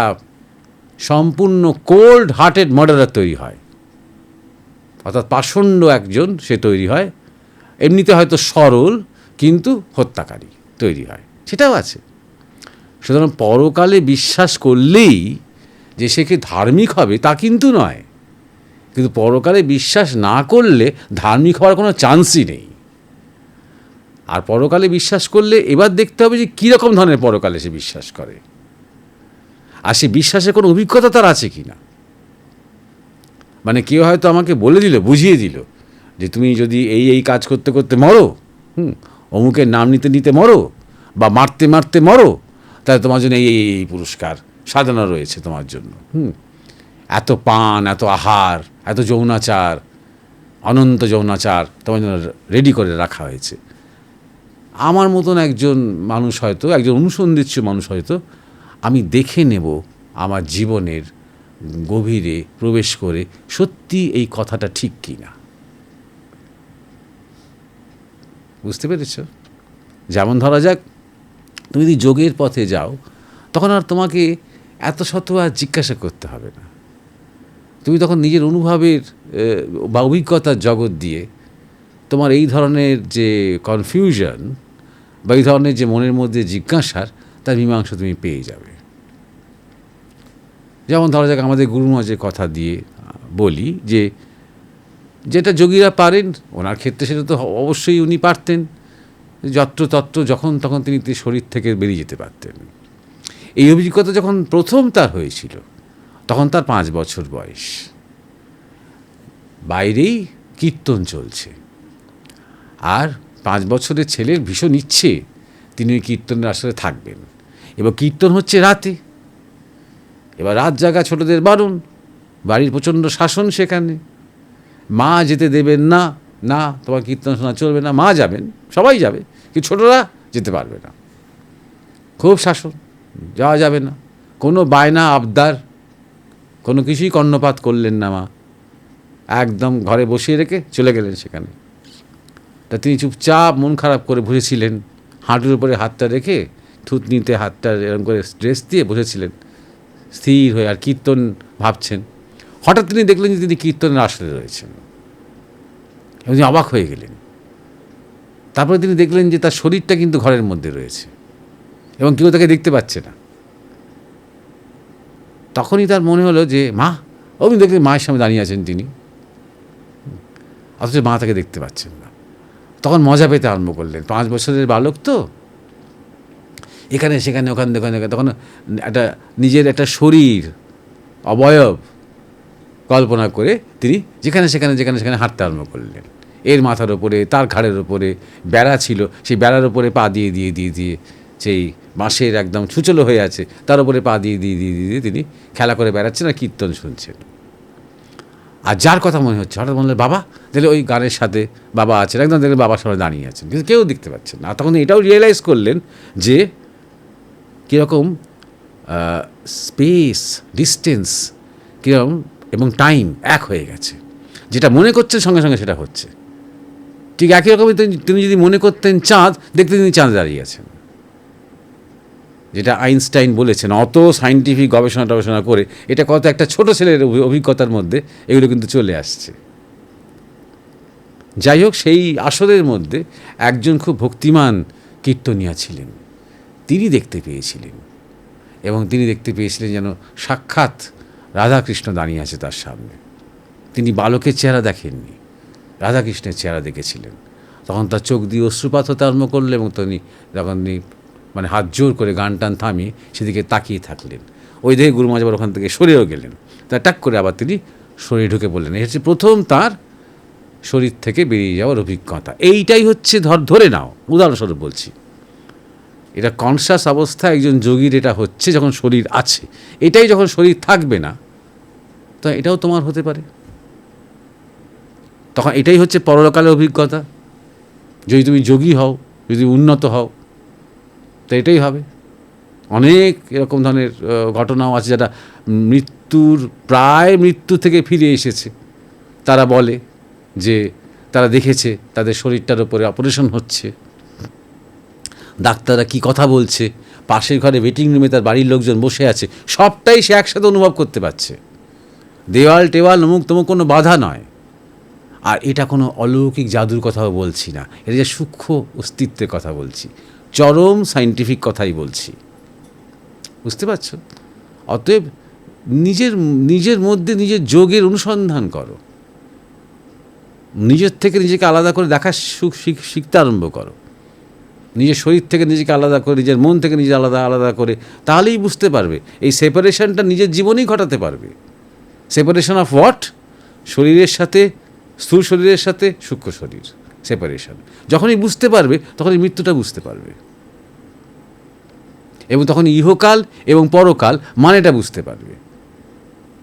সম্পূর্ণ কোল্ড হার্টেড মার্ডারার তৈরি হয়, অর্থাৎ পাষণ্ড একজন সে তৈরি হয়। এমনিতে হয়তো সরল, কিন্তু হত্যাকারী তৈরি হয়, সেটাও আছে। সুতরাং পরকালে বিশ্বাস করলেই যে সে কি ধার্মিক হবে তা কিন্তু নয়, কিন্তু পরকালে বিশ্বাস না করলে ধার্মিক হওয়ার কোনো চান্সই নেই। আর পরকালে বিশ্বাস করলে এবার দেখতে হবে যে কীরকম ধরনের পরকালে সে বিশ্বাস করে, আর সে বিশ্বাসের কোনো অভিজ্ঞতা তার আছে কি না। মানে কেউ হয়তো আমাকে বলে দিল, বুঝিয়ে দিল যে তুমি যদি এই কাজ করতে করতে মরো, অমুকের নাম নিতে নিতে মরো, বা মারতে মারতে মরো, তাহলে তোমার জন্য এই পুরস্কার সাজানো রয়েছে তোমার জন্য। এত পান, এত আহার, এত যৌনাচার, অনন্ত যৌনাচার তোমার জন্য রেডি করে রাখা হয়েছে। আমার মতন একজন মানুষ হয়তো, একজন অনুসন্ধিৎসু মানুষ হয়তো, আমি দেখে নেব আমার জীবনের গভীরে প্রবেশ করে সত্যি এই কথাটা ঠিক কি না। বুঝতে পেরেছ? যেমন ধরা যাক, তুমি যদি যোগের পথে যাও, তখন আর তোমাকে এত শত আর জিজ্ঞাসা করতে হবে না। তুমি তখন নিজের অনুভবের বা অভিজ্ঞতার জগৎ দিয়ে তোমার এই ধরনের যে কনফিউশন বা এই ধরনের যে মনের মধ্যে জিজ্ঞাসার, তার মীমাংসা তুমি পেয়ে যাবে। যেমন ধরা যাক, আমাদের গুরু মহারাজের কথা দিয়ে বলি যে যেটা যোগীরা পারেন, ওনার ক্ষেত্রে সেটা তো অবশ্যই উনি পারতেন, যত্রতত্র যখন তখন তিনি শরীর থেকে বেরিয়ে যেতে পারতেন। এই অভিজ্ঞতা যখন প্রথম তার হয়েছিল তখন তার 5 বছর বয়স। বাইরেই কীর্তন চলছে, আর 5 বছরের ছেলের ভীষণ ইচ্ছে তিনি ওই কীর্তনের আসরে থাকবেন। এবার কীর্তন হচ্ছে রাতে, এবার রাত জাগা ছোটদের বারণ, বাড়ির প্রচণ্ড শাসন সেখানে। মা যেতে দেবেন না, না তোমার কীর্তন শোনা চলবে না। মা যাবেন, সবাই যাবে, কিন্তু ছোটরা যেতে পারবে না। খুব শাসন, যাওয়া যাবে না। কোনো বায়না আবদার কোনো কিছুই কর্ণপাত করলেন না মা, একদম ঘরে বসিয়ে রেখে চলে গেলেন সেখানে। তা তিনি চুপচাপ মন খারাপ করে বসেছিলেন, হাঁটুর উপরে হাতটা রেখে থুতনিতে হাতটা এরকম করে ড্রেস দিয়ে বসেছিলেন স্থির হয়ে, আর কীর্তন ভাবছেন। হঠাৎ তিনি দেখলেন যে তিনি কীর্তনের আসরে রয়েছেন এবং তিনি অবাক হয়ে গেলেন। তারপরে তিনি দেখলেন যে তার শরীরটা কিন্তু ঘরের মধ্যে রয়েছে এবং কেউ তাকে দেখতে পাচ্ছে না। তখনই তার মনে হলো যে মা, অমনি দেখলেন মায়ের সামনে দাঁড়িয়ে আছেন তিনি, অথচ মা তাকে দেখতে পাচ্ছেন না। তখন মজা পেতে আরম্ভ করলেন। 5 বছরের বালক তো, এখানে সেখানে ওখানে ওখানে, তখন একটা নিজের একটা শরীর অবয়ব কল্পনা করে তিনি যেখানে সেখানে হাঁটতে আরম্ভ করলেন। এর মাথার ওপরে, তার ঘাড়ের ওপরে বেড়া ছিল, সেই বেড়ার ওপরে পা দিয়ে সেই বাঁশের একদম ছুচলো হয়ে আছে তার উপরে পা দিয়ে তিনি খেলা করে বেড়াচ্ছেন আর কীর্তন শুনছেন। আর যার কথা মনে হচ্ছে, হঠাৎ বললেন বাবা, তাহলে ওই গানের সাথে বাবা আছেন, একদম দেখলেন বাবার সামনে দাঁড়িয়ে আছেন, কিন্তু কেউ দেখতে পাচ্ছেন না। আর তখন এটাও রিয়েলাইজ করলেন যে কীরকম স্পেস, ডিস্টেন্স কীরকম এবং টাইম এক হয়ে গেছে। যেটা মনে করছেন সঙ্গে সঙ্গে সেটা হচ্ছে। ঠিক একই রকমই তিনি যদি মনে করতেন চাঁদ, দেখতে তিনি চাঁদ দাঁড়িয়ে আছেন। যেটা আইনস্টাইন বলেছেন, অত সায়েন্টিফিক গবেষণা করে এটা কত একটা ছোট ছেলের অভিজ্ঞতার মধ্যে এগুলো কিন্তু চলে আসছে। যাই হোক, সেই আসরের মধ্যে একজন খুব ভক্তিমান কীর্তনিয়া ছিলেন, তিনি দেখতে পেয়েছিলেন, এবং তিনি দেখতে পেয়েছিলেন যেন সাক্ষাৎ রাধাকৃষ্ণ দাঁড়িয়ে আছে তার সামনে। তিনি বালকের চেহারা দেখেননি, রাধাকৃষ্ণের চেহারা দেখেছিলেন। তখন তার চোখ দিয়ে অশ্রুপাত হতে আরম্ভ করলো এবং তিনি মানে হাত জোর করে গান টান থামিয়ে সেদিকে তাকিয়ে থাকলেন। ওই দেখে গুরু মহারাজ আবার ওখান থেকে সরেও গেলেন। তা টাক করে আবার তিনি শরীরে ঢুকে পড়লেন। এই হচ্ছে প্রথম তার শরীর থেকে বেরিয়ে যাওয়ার অভিজ্ঞতা। এইটাই হচ্ছে ধরে নাও, উদাহরণস্বরূপ বলছি, এটা কনসাস অবস্থা একজন যোগীর এটা হচ্ছে যখন শরীর আছে। এটাই যখন শরীর থাকবে না, তো এটাও তোমার হতে পারে। তখন এটাই হচ্ছে পরকালের অভিজ্ঞতা। যদি তুমি যোগী হও, যদি উন্নত হও, তো এটাই হবে। অনেক এরকম ধরনের ঘটনাও আছে যারা প্রায় মৃত্যু থেকে ফিরে এসেছে। তারা বলে যে তারা দেখেছে তাদের শরীরটার উপরে অপারেশন হচ্ছে, ডাক্তাররা কি কথা বলছে, পাশের ঘরে ওয়েটিং রুমে তার বাড়ির লোকজন বসে আছে, সবটাই সে একসাথে অনুভব করতে পারছে। দেওয়াল টেওয়াল অমুক তমুক কোনো বাধা নয়। আর এটা কোনো অলৌকিক জাদুর কথাও বলছি না, এটা যে সূক্ষ্ম অস্তিত্বের কথা বলছি, চরম সায়েন্টিফিক কথাই বলছি। বুঝতে পারছ? অতএব নিজের মধ্যে নিজের যোগের অনুসন্ধান করো, নিজের থেকে নিজেকে আলাদা করে দেখা শিখতে আরম্ভ করো। নিজের শরীর থেকে নিজেকে আলাদা করে, নিজের মন থেকে নিজে আলাদা করে, তাহলেই বুঝতে পারবে এই সেপারেশনটা নিজের জীবনেই ঘটাতে পারবে। Separation of what? শরীরের সাথে, স্থূল শরীরের সাথে সূক্ষ্ম শরীর সেপারেশন। যখনই বুঝতে পারবে তখনই মৃত্যুটা বুঝতে পারবে, এবং তখন ইহকাল এবং পরকাল মানেটা বুঝতে পারবে।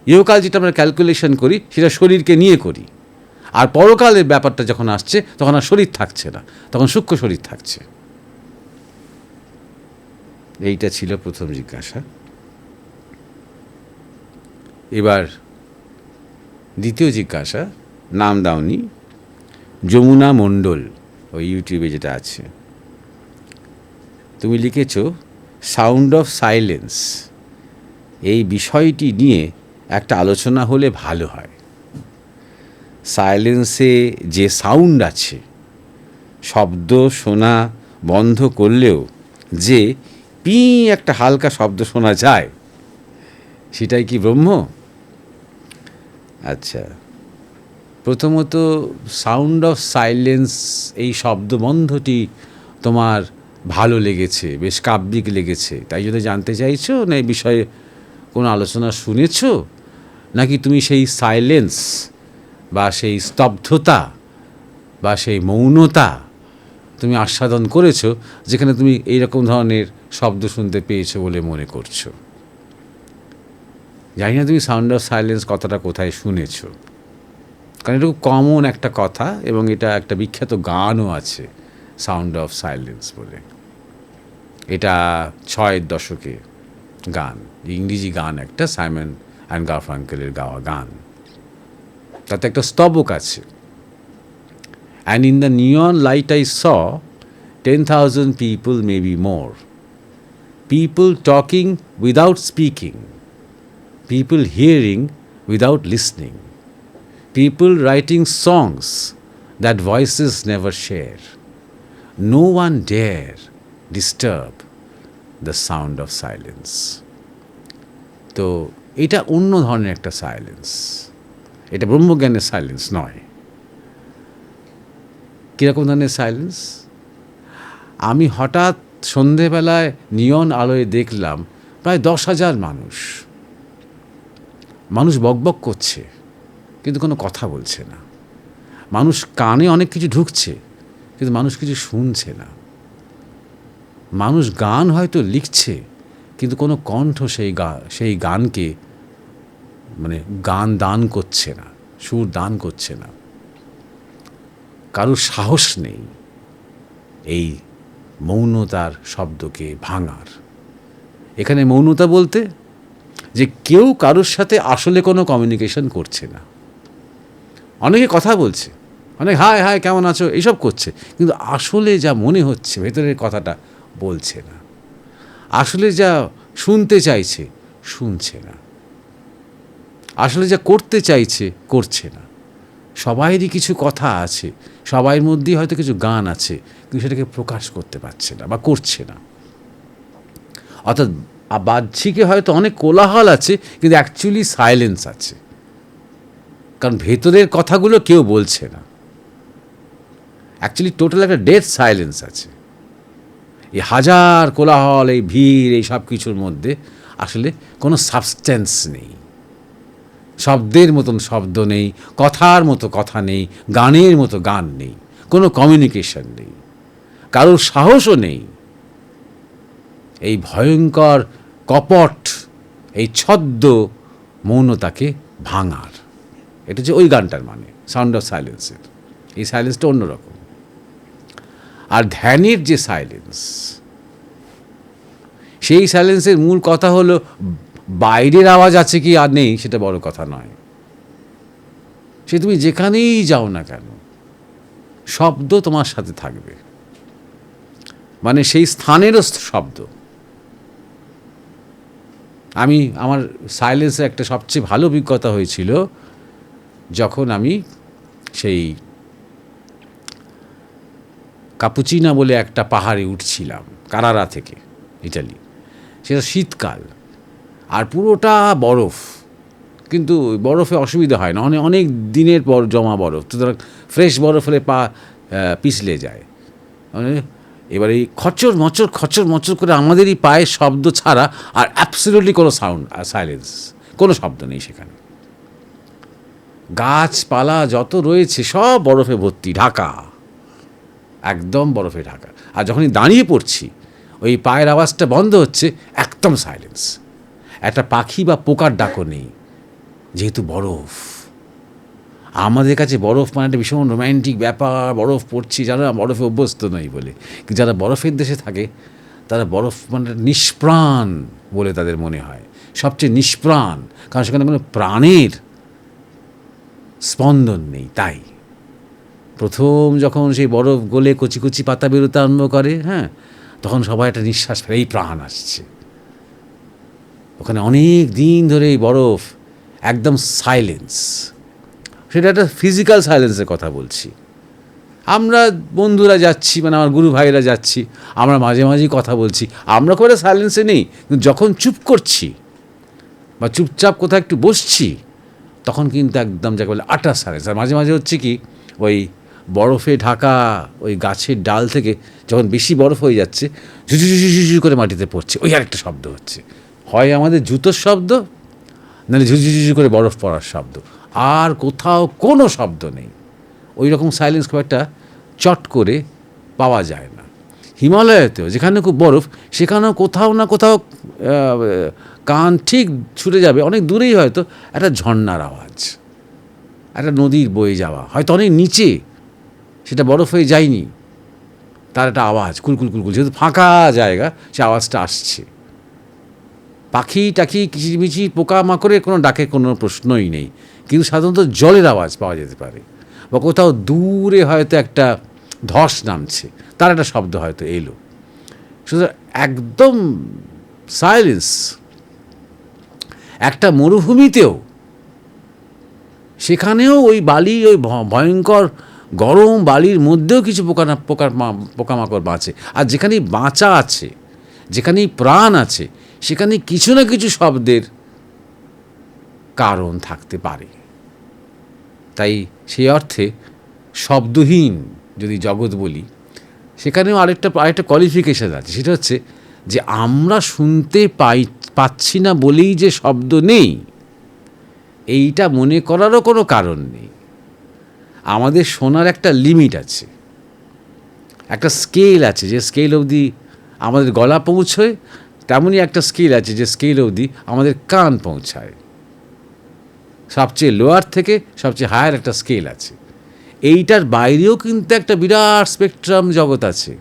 ইহকাল যেটা আমরা ক্যালকুলেশন করি সেটা শরীরকে নিয়ে করি, আর পরকালের ব্যাপারটা যখন আসছে তখন আর শরীর থাকছে না, তখন সূক্ষ্ম শরীর থাকছে। এইটা ছিল প্রথম জিজ্ঞাসা। এবার দ্বিতীয় জিজ্ঞাসা, নাম দাওনি, যমুনা মণ্ডল, ওই ইউটিউবে যেটা আছে। তুমি লিখেছ সাউন্ড অফ সাইলেন্স, এই বিষয়টি নিয়ে একটা আলোচনা হলে ভালো হয়। সাইলেন্সে যে সাউন্ড আছে, শব্দ শোনা বন্ধ করলেও যে পি একটা হালকা শব্দ শোনা যায়, সেটাই কি ব্রহ্ম? আচ্ছা, প্রথমত সাউন্ড অফ সাইলেন্স এই শব্দবন্ধটি তোমার ভালো লেগেছে, বেশ কাব্যিক লেগেছে, তাই যদি জানতে চাইছো, না এই বিষয়ে কোনো আলোচনা শুনেছো, নাকি তুমি সেই সাইলেন্স বা সেই স্তব্ধতা বা সেই মৌনতা তুমি আস্বাদন করেছো, যেখানে তুমি এইরকম ধরনের শব্দ শুনতে পেয়েছো বলে মনে করছো। জানি না তুমি সাউন্ড অফ সাইলেন্স কথাটা কোথায় শুনেছো, কারণ এটা খুব কমন একটা কথা, এবং এটা একটা বিখ্যাত গানও আছে, সাউন্ড অফ সাইলেন্স বলে। এটা 6-এর দশকে গান, ইংরেজি গান, একটা সাইমন অ্যান্ড গারফাঙ্কেলের গাওয়া গান। তাতে একটা স্তবক আছে, and in the neon light I saw 10,000 people, maybe more. People talking without speaking. People hearing without listening. People writing songs that voices never share. No one dare disturb the sound of silence. তো এটা অন্য ধরনের একটা silence, এটা ব্রহ্মজ্ঞানের silence নয়। কীরকম ধরনের silence? আমি হঠাৎ সন্ধেবেলায় নিয়ন আলোয় দেখলাম প্রায় 10,000 মানুষ বকবক করছে, কিন্তু কোনো কথা বলছে না। মানুষ কানে অনেক কিছু ঢুকছে, কিন্তু মানুষ কিছু শুনছে না। মানুষ গান হয়তো লিখছে, কিন্তু কোনো কণ্ঠ সেই গানকে মানে গান দান করছে না, সুর দান করছে না। কারোর সাহস নেই এই মৌনতার শব্দকে ভাঙার। এখানে মৌনতা বলতে যে কেউ কারোর সাথে আসলে কোনো কমিউনিকেশন করছে না। অনেকে কথা বলছে, অনেক হাই হাই কেমন আছো এইসব করছে, কিন্তু আসলে যা মনে হচ্ছে ভেতরের কথাটা বলছে না। আসলে যা শুনতে চাইছে শুনছে না। আসলে যা করতে চাইছে করছে না। সবাইরই কিছু কথা আছে, সবাইয়ের মধ্যেই হয়তো কিছু গান আছে, কিন্তু সেটাকে প্রকাশ করতে পারছে না বা করছে না। অর্থাৎ বাহ্যিকে হয়তো অনেক কোলাহল আছে, কিন্তু অ্যাকচুয়ালি সাইলেন্স আছে, কারণ ভেতরের কথাগুলো কেউ বলছে না। অ্যাকচুয়ালি টোটাল একটা ডেড সাইলেন্স আছে। এই হাজার কোলাহল, এই ভিড়, এই সব কিছুর মধ্যে আসলে কোনো সাবস্টেন্স নেই। শব্দের মতন শব্দ নেই, কথার মতো কথা নেই, গানের মতো গান নেই, কোনো কমিউনিকেশন নেই, কারোর সাহসও নেই এই ভয়ঙ্কর কপট, এই ছদ্ম মৌনতাকে ভাঙার। এটা যে ওই গানটার মানে সাউন্ড অফ সাইলেন্সের। এই সাইলেন্সটা অন্যরকম। আর ধ্যানের যে সাইলেন্স, সেই সাইলেন্সের মূল কথা হলো বাইরের আওয়াজ আছে কি আর নেই সেটা বড় কথা নয়। সে তুমি যেখানেই যাও না কেন, শব্দ তোমার সাথে থাকবে, মানে সেই স্থানেরও শব্দ। আমার সাইলেন্সে একটা সবচেয়ে ভালো অভিজ্ঞতা হয়েছিল যখন আমি সেই কাপুচিনা বলে একটা পাহাড়ে উঠছিলাম কারারা থেকে, ইটালি। সেটা শীতকাল, আর পুরোটা বরফ, কিন্তু বরফে অসুবিধা হয় না, অনেক দিনের পর জমা বরফ, সুতরাং ফ্রেশ বরফ হলে পা পিছলে যায়। মানে এবার এই খচর মচর করে আমাদেরই পায়ে শব্দ ছাড়া আর অ্যাবসলিউটলি কোনো সাউন্ড, সাইলেন্স, কোনো শব্দ নেই সেখানে। গাছপালা যত রয়েছে সব বরফে ভর্তি, ঢাকা, একদম বরফে ঢাকা। আর যখনই দাঁড়িয়ে পড়ছি, ওই পায়ের আওয়াজটা বন্ধ হচ্ছে, একদম সাইলেন্স। একটা পাখি বা পোকার ডাকও নেই, যেহেতু বরফ। আমাদের কাছে বরফ মানে একটা ভীষণ রোম্যান্টিক ব্যাপার, বরফ পড়ছি, যারা বরফে অভ্যস্ত নয় বলে। কিন্তু যারা বরফের দেশে থাকে তারা বরফ মানে নিষ্প্রাণ বলে তাদের মনে হয়, সবচেয়ে নিষ্প্রাণ, কারণ সেখানে কোনো প্রাণের স্পন্দন নেই। তাই প্রথম যখন সেই বরফ গলে কচি কচি পাতা বেরোতে আরম্ভ করে, হ্যাঁ, তখন সবাই একটা নিঃশ্বাস ফেলে, এই প্রাণ আসছে। ওখানে অনেক দিন ধরে এই বরফ একদম সাইলেন্স। সেটা একটা ফিজিক্যাল সাইলেন্সের কথা বলছি। আমরা বন্ধুরা যাচ্ছি, মানে আমার গুরু ভাইরা যাচ্ছি, আমরা মাঝে মাঝেই কথা বলছি, আমরা খুব একটা সাইলেন্সে নেই। কিন্তু যখন চুপ করছি বা চুপচাপ কোথাও একটু বসছি, তখন কিন্তু একদম যাকে বলে আটার সাইলেন্স। আর মাঝে মাঝে হচ্ছে কি, ওই বরফে ঢাকা ওই গাছের ডাল থেকে যখন বেশি বরফ হয়ে যাচ্ছে ঝুঝুঝুঝুঝু করে মাটিতে পড়ছে, ওই আরেকটা শব্দ হচ্ছে। হয় আমাদের জুতোর শব্দ, নাহলে ঝুঝুঝুঝু করে বরফ পড়ার শব্দ, আর কোথাও কোনো শব্দ নেই। ওই রকম সাইলেন্স খুব একটা চট করে পাওয়া যায় না। হিমালয়েতেও যেখানে খুব বরফ, সেখানেও কোথাও না কোথাও কান ঠিক ছুটে যাবে, অনেক দূরেই হয়তো একটা ঝর্ণার আওয়াজ, একটা নদীর বয়ে যাওয়া, হয়তো অনেক নিচে, সেটা বরফ হয়ে যায়নি, তার একটা আওয়াজ কুলকুল কুলকুল, যেহেতু ফাঁকা জায়গা সে আওয়াজটা আসছে। পাখি টাখি কিচিরমিচির পোকামাকড়ের কোনো ডাকের কোনো প্রশ্নই নেই, কিন্তু সাধারণত জলের আওয়াজ পাওয়া যেতে পারে, বা কোথাও দূরে হয়তো একটা ধস নামছে, তার একটা শব্দ হয়তো এলো। সুতরাং একদম সাইলেন্স। একটা মরুভূমিতেও, সেখানেও ওই বালি, ওই ভয়ঙ্কর গরম বালির মধ্যেও কিছু পোকামাকড় বাঁচে। আর যেখানেই বাঁচা আছে, যেখানেই প্রাণ আছে, সেখানে কিছু না কিছু শব্দের কারণ থাকতে পারে। তাই সেই অর্থে শব্দহীন যদি জগৎ বলি, সেখানেও আরেকটা কোয়ালিফিকেশান আছে, সেটা হচ্ছে যে আমরা শুনতে পাচ্ছি না বলেই যে শব্দ নেই, এইটা মনে করারও কোনো কারণ নেই। আমাদের শোনার একটা লিমিট আছে, একটা স্কেল আছে, যে স্কেল অবধি আমাদের গলা পৌঁছয়, তেমনই একটা স্কেল আছে যে স্কেল অবধি আমাদের কান পৌঁছায়। সবচেয়ে লোয়ার থেকে সবচেয়ে হায়ার একটা স্কেল আছে। এইটার বাইরেও কিন্তু একটা বিরাট স্পেকট্রাম জগৎ আছে,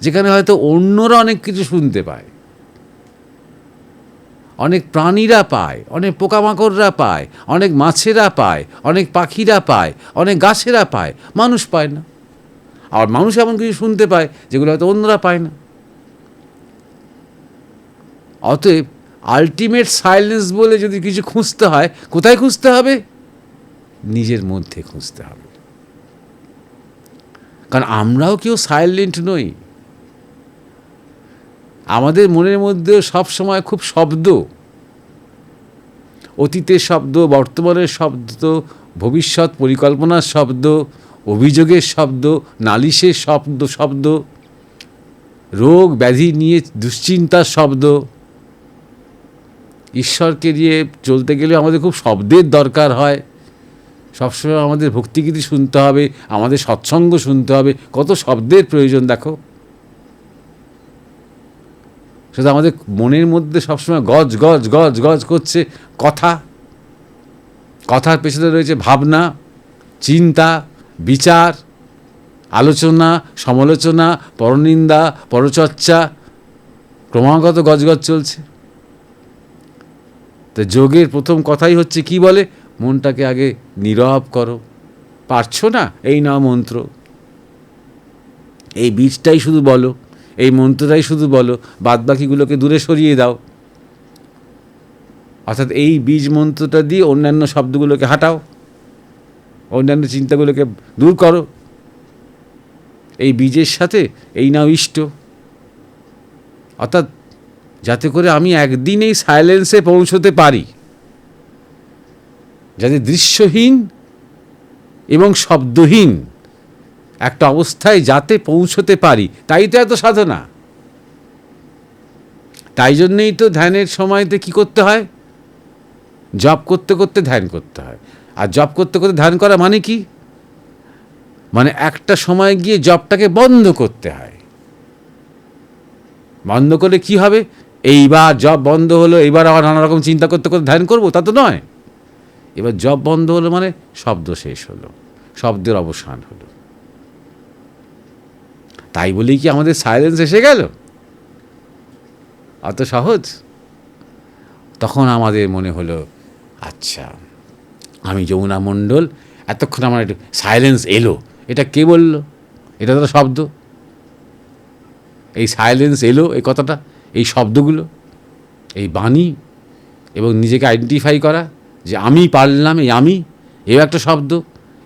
যেখানে হয়তো অন্যরা অনেক কিছু শুনতে পায়, অনেক প্রাণীরা পায়, অনেক পোকামাকড়রা পায়, অনেক মাছেরা পায়, অনেক পাখিরা পায়, অনেক গাছেরা পায়, মানুষ পায় না। আর মানুষ এমন কিছু শুনতে পায় যেগুলো হয়তো অন্যরা পায় না। অতএব আলটিমেট সাইলেন্স বলে যদি কিছু খুঁজতে হয়, কোথায় খুঁজতে হবে? নিজের মধ্যে খুঁজতে হবে। কারণ আমরাও কেউ সাইলেন্ট নই। আমাদের মনের মধ্যেও সবসময় খুব শব্দ, অতীতের শব্দ, বর্তমানের শব্দ, ভবিষ্যৎ পরিকল্পনার শব্দ, অভিযোগের শব্দ, নালিশের শব্দ, রোগ ব্যাধি নিয়ে দুশ্চিন্তার শব্দ। ঈশ্বরকে নিয়ে চলতে গেলে আমাদের খুব শব্দের দরকার হয়। সবসময় আমাদের ভক্তিগীতি শুনতে হবে, আমাদের সৎসঙ্গ শুনতে হবে, কত শব্দের প্রয়োজন দেখো। সেটা আমাদের মনের মধ্যে সবসময় গজ গজ গজ গজ করছে কথা। কথার পেছনে রয়েছে ভাবনা, চিন্তা, বিচার, আলোচনা, সমালোচনা, পরনিন্দা, পরচর্চা, ক্রমাগত গজগজ চলছে। তো যোগের প্রথম কথাই হচ্ছে কি বলে? মনটাকে আগে নীরব করো। পারছো না? এই নাও মন্ত্র, এই বীজটাই শুধু বলো, এই মন্ত্রটাই শুধু বলো, বাদবাকিগুলোকে দূরে সরিয়ে দাও। অর্থাৎ এই বীজ মন্ত্রটা দিয়ে অন্যান্য শব্দগুলোকে হাঁটাও, অন্যান্য চিন্তাগুলোকে দূর করো। এই বীজের সাথে এই নাও ইষ্ট। অর্থাৎ যাতে করে আমি একদিন এই সাইলেন্সে পৌঁছতে পারি, যাতে দৃশ্যহীন এবং শব্দহীন একটা অবস্থায় যাতে পৌঁছতে পারি, তাই তো এত সাধনা। তাই জন্যেই তো ধ্যানের সময়তে কি করতে হয়? জপ করতে করতে ধ্যান করতে হয়। আর জপ করতে করতে ধ্যান করা মানে কি? মানে একটা সময় গিয়ে জপটাকে বন্ধ করতে হয়। বন্ধ করলে কি হবে? এইবার জপ বন্ধ হলো, এবার আবার নানা রকম চিন্তা করতে করতে ধ্যান করবো, তা তো নয়। এবার জপ বন্ধ হলো মানে শব্দ শেষ হলো, শব্দের অবসান হলো। তাই বলেই কি আমাদের সাইলেন্স এসে গেল? অত সহজ? তখন আমাদের মনে হলো, আচ্ছা আমি যমুনা মণ্ডল, এতক্ষণ আমার একটু সাইলেন্স এলো, এটা কে বলল? এটা তো শব্দ। এই সাইলেন্স এলো, এই কথাটা, এই শব্দগুলো, এই বাণী, এবং নিজেকে আইডেন্টিফাই করা যে আমি পারলাম, এই আমি, এও একটা শব্দ,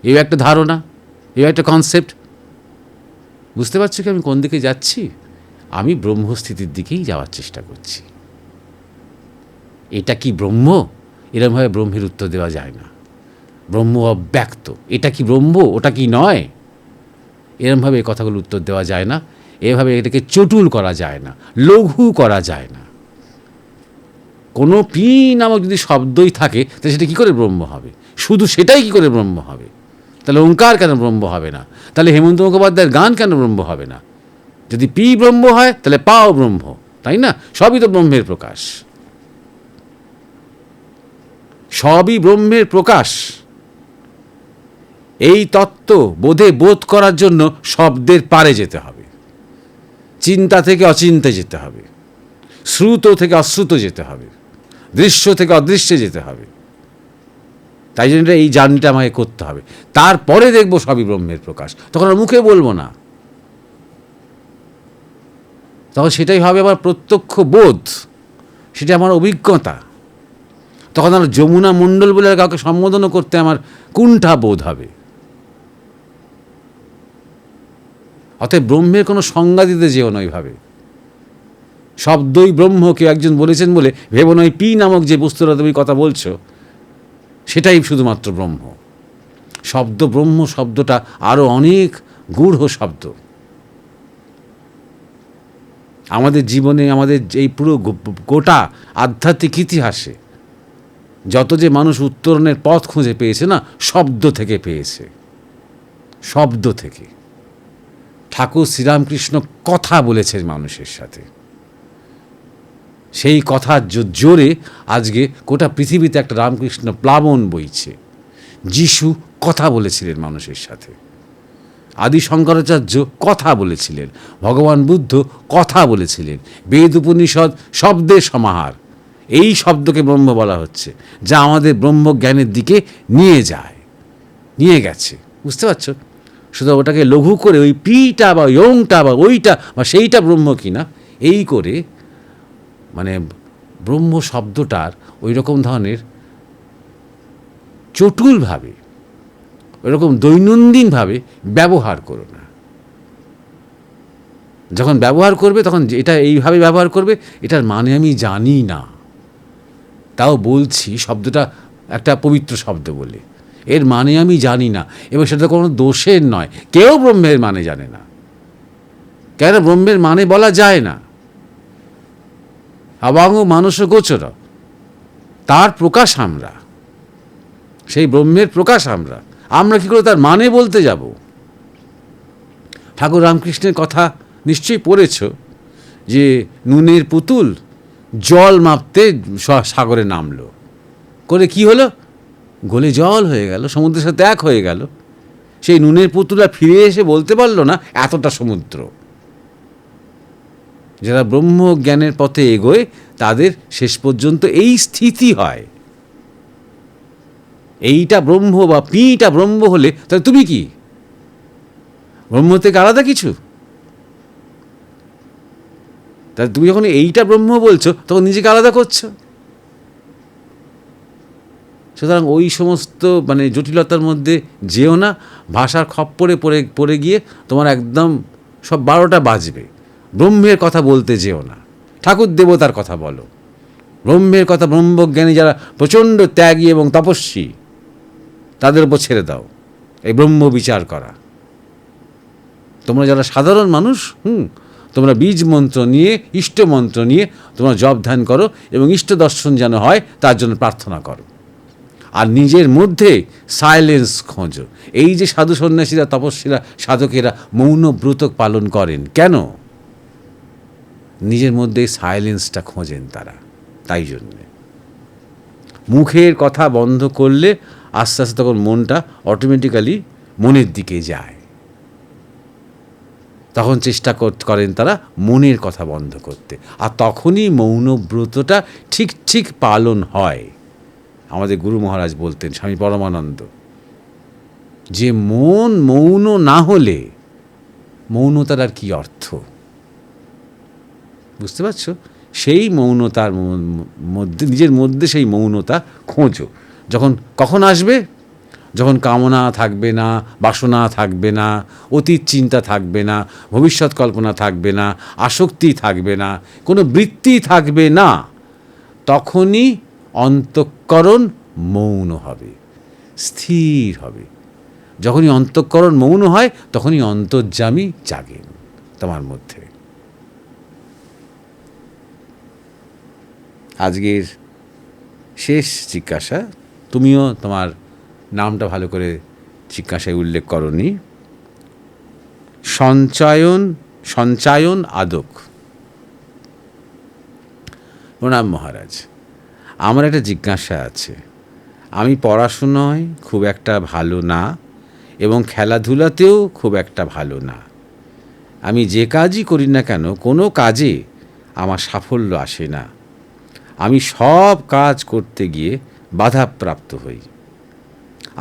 এও একটা ধারণা, এও একটা কনসেপ্ট। বুঝতে পারছো কি আমি কোন দিকে যাচ্ছি? আমি ব্রহ্মস্থিতির দিকেই যাওয়ার চেষ্টা করছি। এটা কি ব্রহ্ম? এরকমভাবে ব্রহ্মের উত্তর দেওয়া যায় না। ব্রহ্ম অব্যক্ত, এটা কি ব্রহ্ম, ওটা কি নয়, এরমভাবে এই কথাগুলো উত্তর দেওয়া যায় না। এভাবে এটাকে চটুল করা যায় না, লঘু করা যায় না। কোনো পি নামক যদি শব্দই থাকে তাহলে সেটা কী করে ব্রহ্ম হবে? শুধু সেটাই কী করে ব্রহ্ম হবে? তাহলে ওঙ্কার কেন ব্রহ্ম হবে না? তাহলে হেমন্ত মুখোপাধ্যায়ের গান কেন ব্রহ্ম হবে না? যদি পি ব্রহ্ম হয় তাহলে পাও ব্রহ্ম, তাই না? সবই তো ব্রহ্মের প্রকাশ, সবই ব্রহ্মের প্রকাশ। এই তত্ত্ব বোধ করার জন্য শব্দের পারে যেতে হবে, চিন্তা থেকে অচিন্তে যেতে হবে, শ্রুত থেকে অশ্রুত যেতে হবে, দৃশ্য থেকে অদৃশ্যে যেতে হবে। তাই জন্য এই জার্নিটা আমাকে করতে হবে, তারপরে দেখবো সবই ব্রহ্মের প্রকাশ। তখন আর মুখে বলবো না, তখন সেটাই হবে আমার প্রত্যক্ষ বোধ, সেটা আমার অভিজ্ঞতা। তখন আর যমুনা মণ্ডল বলে কাউকে সম্বোধনও করতে আমার কুণ্ঠা বোধ হবে। অতএব ব্রহ্মের কোনো সংজ্ঞা দিতে যেও না ওইভাবে। শব্দই ব্রহ্ম কেউ একজন বলেছেন বলে ভেবো নয় পি নামক যে বস্তুটা তুমি কথা বলছো সেটাই শুধুমাত্র ব্রহ্ম। শব্দ ব্রহ্ম শব্দটা আরও অনেক গূঢ় শব্দ। আমাদের জীবনে, আমাদের এই পুরো গোটা আধ্যাত্মিক ইতিহাসে যত যে মানুষ উত্তরণের পথ খুঁজে পেয়েছে না, শব্দ থেকে পেয়েছে, শব্দ থেকে। ঠাকুর শ্রীরামকৃষ্ণ কথা বলেছেন মানুষের সাথে, সেই কথার জোরে আজকে গোটা পৃথিবীতে একটা রামকৃষ্ণ প্লাবন বইছে। যিশু কথা বলেছিলেন মানুষের সাথে, আদি শঙ্করাচার্য কথা বলেছিলেন, ভগবান বুদ্ধ কথা বলেছিলেন। বেদ উপনিষদ শব্দের সমাহার, এই শব্দকে ব্রহ্ম বলা হচ্ছে, যা আমাদের ব্রহ্মজ্ঞানের দিকে নিয়ে যায়, নিয়ে গেছে। বুঝতে পারছো? শুধু ওটাকে লঘু করে ওই পিটা বা ইয়ংটা বা ওইটা বা সেইটা ব্রহ্ম কিনা এই করে, মানে ব্রহ্ম শব্দটার ওই রকম ধরনের চটুলভাবে, ওইরকম দৈনন্দিনভাবে ব্যবহার করো না। যখন ব্যবহার করবে তখন এটা এইভাবে ব্যবহার করবে, এটার মানে আমি জানি না, তাও বলছি শব্দটা একটা পবিত্র শব্দ বলে, এর মানে আমি জানি না, এবং সেটা কোনো দোষের নয়। কেউ ব্রহ্মের মানে জানে না, কেন ব্রহ্মের মানে বলা যায় না। অবাঙ্গ মানস গোচর, তার প্রকাশ আমরা, সেই ব্রহ্মের প্রকাশ আমরা। আমরা কী করে তার মানে বলতে যাব? ঠাকুর রামকৃষ্ণের কথা নিশ্চয়ই পড়েছ যে নুনের পুতুল জল মাপতে সাগরে নামলো, করে কি হলো? গলে জল হয়ে গেল, সমুদ্রের সাথে এক হয়ে গেল। সেই নুনের পুতুল আর ফিরে এসে বলতে পারলো না এতটা সমুদ্র। যারা ব্রহ্ম জ্ঞানের পথে এগোয় তাদের শেষ পর্যন্ত এই স্থিতি হয়। এইটা ব্রহ্ম বা পিটা ব্রহ্ম হলে তাহলে তুমি কি ব্রহ্ম থেকে আলাদা কিছু? তাহলে তুমি যখন এইটা ব্রহ্ম বলছো তখন নিজেকে আলাদা করছো। সুতরাং ওই সমস্ত মানে জটিলতার মধ্যে যেও না। ভাষার খপ্পরে পড়ে গিয়ে তোমার একদম সব 12টা বাজবে। ব্রহ্মের কথা বলতে যেও না, ঠাকুর দেবতার কথা বলো। ব্রহ্মের কথা, ব্রহ্মজ্ঞানী যারা প্রচণ্ড ত্যাগী এবং তপস্বী তাদের উপর ছেড়ে দাও এই ব্রহ্ম বিচার করা। তোমরা যারা সাধারণ মানুষ, তোমরা বীজ মন্ত্র নিয়ে, ইষ্ট মন্ত্র নিয়ে তোমরা জপ ধ্যান করো এবং ইষ্ট দর্শন যেন হয় তার জন্য প্রার্থনা করো। আর নিজের মধ্যে সাইলেন্স খোঁজো। এই যে সাধু সন্ন্যাসীরা, তপস্বীরা, সাধকেরা মৌন ব্রত পালন করেন কেন? নিজের মধ্যে সাইলেন্সটা খোঁজেন তারা। তাই জন্যে মুখের কথা বন্ধ করলে আস্তে আস্তে তখন মনটা অটোমেটিক্যালি মনের দিকে যায়। তখন চেষ্টা করেন তারা মনের কথা বন্ধ করতে, আর তখনই মৌনব্রতটা ঠিক পালন হয়। আমাদের গুরু মহারাজ বলতেন, স্বামী পরমানন্দ, যে মন মৌন না হলে মৌনতার আর কি অর্থ? বুঝতে পারছো? সেই মৌনতার মধ্যে, নিজের মধ্যে সেই মৌনতা খোঁজো। কখন আসবে? যখন কামনা থাকবে না, বাসনা থাকবে না, অতীত চিন্তা থাকবে না, ভবিষ্যৎ কল্পনা থাকবে না, আসক্তি থাকবে না, কোনো বৃত্তি থাকবে না, তখনই অন্তঃকরণ মৌন হবে। স্থির হবে। যখনই অন্তঃকরণ মৌন হয় তখনই অন্তর্যামী জাগেন তোমার মধ্যে। আজকের শেষ জিজ্ঞাসা, তুমিও তোমার নামটা ভালো করে জিজ্ঞাসায় উল্লেখ করনি। সঞ্চায়ন আদক। প্রণাম মহারাজ, আমার একটা জিজ্ঞাসা আছে। আমি পড়াশুনোয় খুব একটা ভালো না এবং খেলাধুলাতেও খুব একটা ভালো না। আমি যে কাজই করি না কেন কোনো কাজে আমার সাফল্য আসে না। আমি সব কাজ করতে গিয়ে বাধাপ্রাপ্ত হই।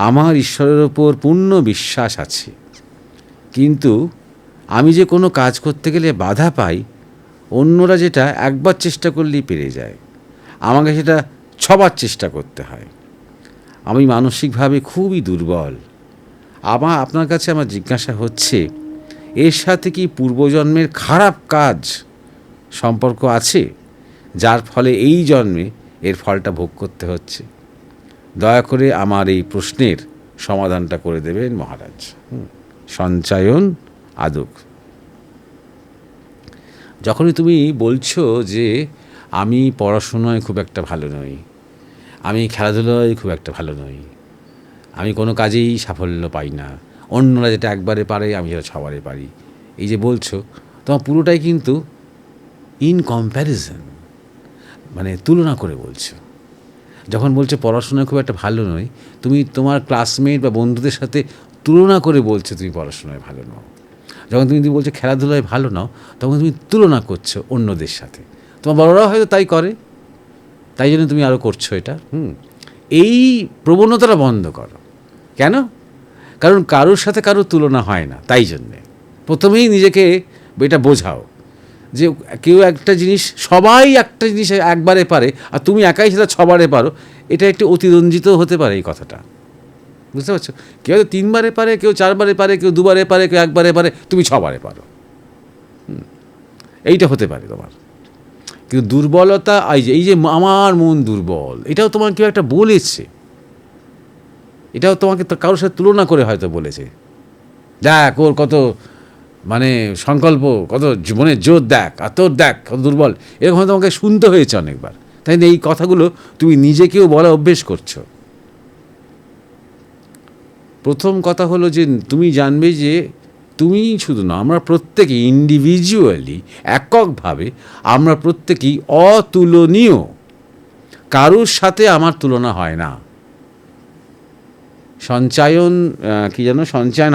আমার ঈশ্বরের ওপর পূর্ণ বিশ্বাস আছে, কিন্তু আমি যে কোনো কাজ করতে গেলে বাধা পাই। অন্যরা যেটা একবার চেষ্টা করলেই পেরে যায়, আমাকে সেটা 6বার চেষ্টা করতে হয়। আমি মানসিকভাবে খুবই দুর্বল। আপনার কাছে আমার জিজ্ঞাসা হচ্ছে, এর সাথে কি পূর্বজন্মের খারাপ কাজ সম্পর্ক আছে, যার ফলে এই জন্মে এর ফলটা ভোগ করতে হচ্ছে? দয়া করে আমার এই প্রশ্নের সমাধানটা করে দেবেন মহারাজ। সঞ্চায়ন আদক। যখনই তুমি বলছো যে আমি পড়াশোনায় খুব একটা ভালো নই, আমি খেলাধুলায় খুব একটা ভালো নই, আমি কোনো কাজেই সাফল্য পাই না, অন্যরা যেটা একবারে পারে আমি যেটা 6বারে পারি, এই যে বলছো, তোমার পুরোটাই কিন্তু ইন কম্প্যারিজন, মানে তুলনা করে বলছো। যখন বলছো পড়াশোনায় খুব একটা ভালো নই, তুমি তোমার ক্লাসমেট বা বন্ধুদের সাথে তুলনা করে বলছো তুমি পড়াশোনায় ভালো নও। যখন তুমি বলছো খেলাধুলায় ভালো নাও, তখন তুমি তুলনা করছো অন্যদের সাথে। তোমার বড়রাও হয়তো তাই করে, তাই জন্য তুমি আরও করছো এটা। এই প্রবণতাটা বন্ধ করো। কেন? কারণ কারোর সাথে কারোর তুলনা হয় না, তাই জন্যে প্রথমেই নিজেকে এটা বোঝাও যে কেউ একটা জিনিস, সবাই একটা জিনিস একবারে পারে আর তুমি একাই সেটা 6বারে পারো, এটা একটু অতিরঞ্জিত হতে পারে এই কথাটা, বুঝতে পারছো? কেউ 3বারে পারে, কেউ 4বারে পারে, কেউ 2বারে পারে, কেউ একবারে পারে, তুমি 6বারে পারো। এইটা হতে পারে তোমার। কিন্তু দুর্বলতা, এই যে আমার মন দুর্বল, এটাও তোমার কেউ একটা বলেছে, এটাও তোমাকে কারোর সাথে তুলনা করে হয়তো বলেছে। দেখ ওর কত মানে সংকল্প, কত মনের জোর, দেখ আর তোর দেখ কত দুর্বল, এরকম তোমাকে শুনতে হয়েছে অনেকবার। তাই না? এই কথাগুলো তুমি নিজেকেও বলা অভ্যেস করছো। প্রথম কথা হলো যে তুমি জানবে যে তুমি শুধু না, আমরা প্রত্যেকেই ইন্ডিভিজুয়ালি, এককভাবে আমরা প্রত্যেকেই অতুলনীয়। কারোর সাথে আমার তুলনা হয় না। সঞ্চয়ন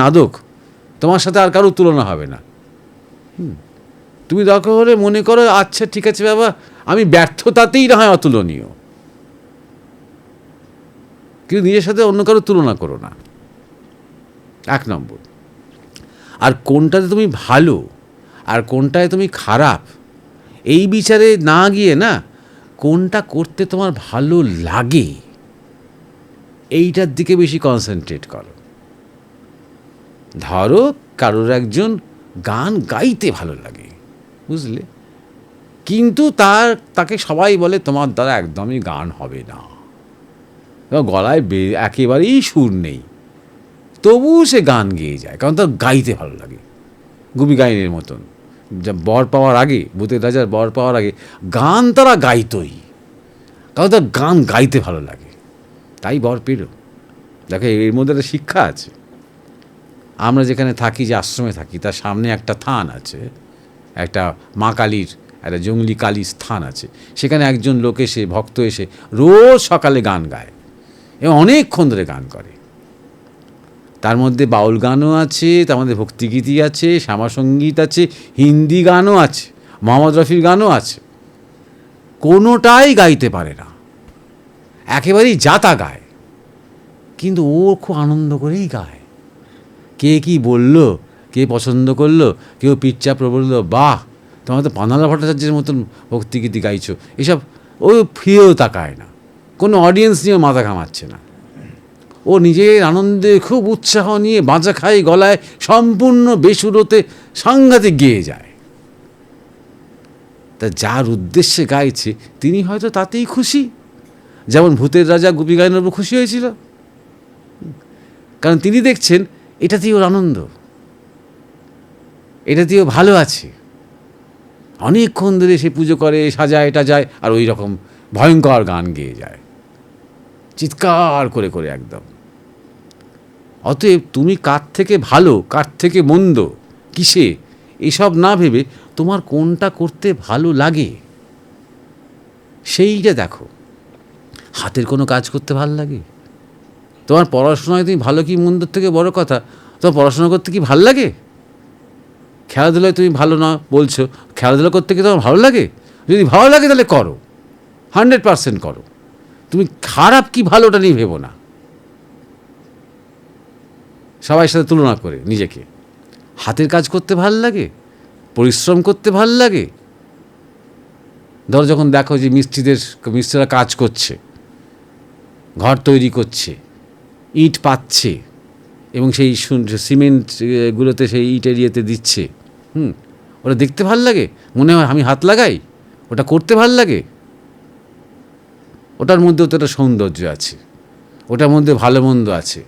আদক, তোমার সাথে আর কারোর তুলনা হবে না। তুমি দরকার হলে মনে করো, আচ্ছা ঠিক আছে বাবা, আমি ব্যর্থতাতেই না হয় অতুলনীয়, কিন্তু নিজের সাথে অন্য কারোর তুলনা করো না। 1 নম্বর। আর কোনটাতে তুমি ভালো আর কোনটায় তুমি খারাপ, এই বিচারে না গিয়ে না, কোনটা করতে তোমার ভালো লাগে এইটার দিকে বেশি কনসেন্ট্রেট করো। ধরো কারোর একজন গান গাইতে ভালো লাগে, বুঝলে, কিন্তু তাকে সবাই বলে তোমার দ্বারা একদমই গান হবে না, গলায় একেবারেই সুর নেই, তবু সে গান গেয়ে যায়, কারণ তার গাইতে ভালো লাগে। গুপি গাইনের মতন, যা বর পাওয়ার আগে, ভূতের রাজার বর পাওয়ার আগে গান তারা গাইতই, কারণ তার গান গাইতে ভালো লাগে, তাই বর পেল। দেখো এর মধ্যে একটা শিক্ষা আছে। আমরা যেখানে থাকি, যে আশ্রমে থাকি, তার সামনে একটা থান আছে, একটা মা কালীর একটা জঙ্গলি কালী স্থান আছে। সেখানে একজন লোক এসে, ভক্ত এসে রোজ সকালে গান গায় এবং অনেকক্ষণ ধরে গান করে। তার মধ্যে বাউল গানও আছে, তার মধ্যে ভক্তিগীতি আছে, শ্যামাসঙ্গীত আছে, হিন্দি গানও আছে, মোহাম্মদ রফির গানও আছে। কোনোটাই গাইতে পারে না, একেবারেই যাতা গায়, কিন্তু ও খুব আনন্দ করেই গায়। কে কি বলল, কে পছন্দ করলো, কেউ পিচ্চাপ বলল, বাহ তোমার তো পানালা ভট্টাচার্যের মতন ভক্তিগীতি গাইছো, এসব ও ফিরেও তাকায় না, কোনো অডিয়েন্স নিয়ে মাথা ঘামাচ্ছে না। ও নিজের আনন্দে খুব উৎসাহ নিয়ে বাঁচা খাই গলায় সম্পূর্ণ বেসুরোতে সাংঘাতিক গেয়ে যায়। তা যার উদ্দেশ্যে গাইছে তিনি হয়তো তাতেই খুশি, যেমন ভূতের রাজা গুপি গাইনের উপর খুশি হয়েছিল। কারণ তিনি দেখছেন এটাতেই ওর আনন্দ, এটাতেই ও ভালো আছে। অনেকক্ষণ ধরে সে পুজো করে, সাজায় টাজায়, আর ওই রকম ভয়ঙ্কর গান গেয়ে যায়, চিৎকার করে করে একদম। অতএব তুমি কার থেকে ভালো, কার থেকে মন্দ, কিসে, এসব না ভেবে তোমার কোনটা করতে ভালো লাগে সেইটা দেখো। হাতের কোনো কাজ করতে ভালো লাগে? তোমার পড়াশোনায় তুমি ভালো কি মন্দর থেকে বড় কথা, তোমার পড়াশোনা করতে কি ভালো লাগে? খেলাধুলায় তুমি ভালো না বলছো, খেলাধুলা করতে কি তোমার ভালো লাগে? যদি ভালো লাগে তাহলে করো, 100% করো। তুমি খারাপ কি ভালো ওটা নিয়ে ভেবো না, সবার সাথে তুলনা করে নিজেকে। হাতের কাজ করতে ভাল লাগে, পরিশ্রম করতে ভাল লাগে। ধরো যখন দেখো যে মিস্ত্রিরা কাজ করছে, ঘর তৈরি করছে, ইট পাচ্ছে এবং সেই সিমেন্টগুলোতে সেই ইট এরিয়াতে দিচ্ছে, ওটা দেখতে ভাল লাগে, মনে হয় আমি হাত লাগাই, ওটা করতে ভাল লাগে। ওটার মধ্যেও তো একটা সৌন্দর্য আছে, ওটার মধ্যে ভালো মন্দ আছে।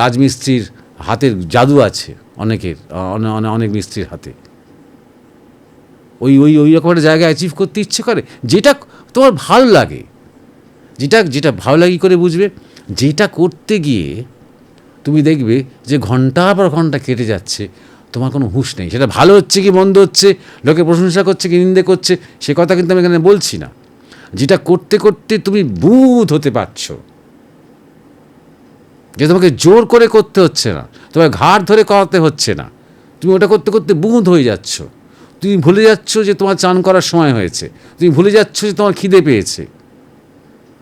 রাজমিস্ত্রির হাতের জাদু আছে, অনেক মিস্ত্রির হাতে। ওই ওই ওই রকম একটা জায়গায় অ্যাচিভ করতে ইচ্ছে করে, যেটা তোমার ভালো লাগে। যেটা ভালো লাগে করে বুঝবে, যেটা করতে গিয়ে তুমি দেখবে যে ঘন্টার পর ঘন্টা কেটে যাচ্ছে, তোমার কোনো হুঁশ নেই। সেটা ভালো হচ্ছে কি মন্দ হচ্ছে, লোকে প্রশংসা করছে কি নিন্দে করছে, সে কথা কিন্তু আমি এখানে বলছি না। যেটা করতে করতে তুমি বুঁদ হতে পারছো, যে তোমাকে জোর করে করতে হচ্ছে না, তোমার ঘাড় ধরে করাতে হচ্ছে না, তুমি ওটা করতে করতে বুঁদ হয়ে যাচ্ছ। তুমি ভুলে যাচ্ছ যে তোমার চান করার সময় হয়েছে, তুমি ভুলে যাচ্ছ যে তোমার খিদে পেয়েছে,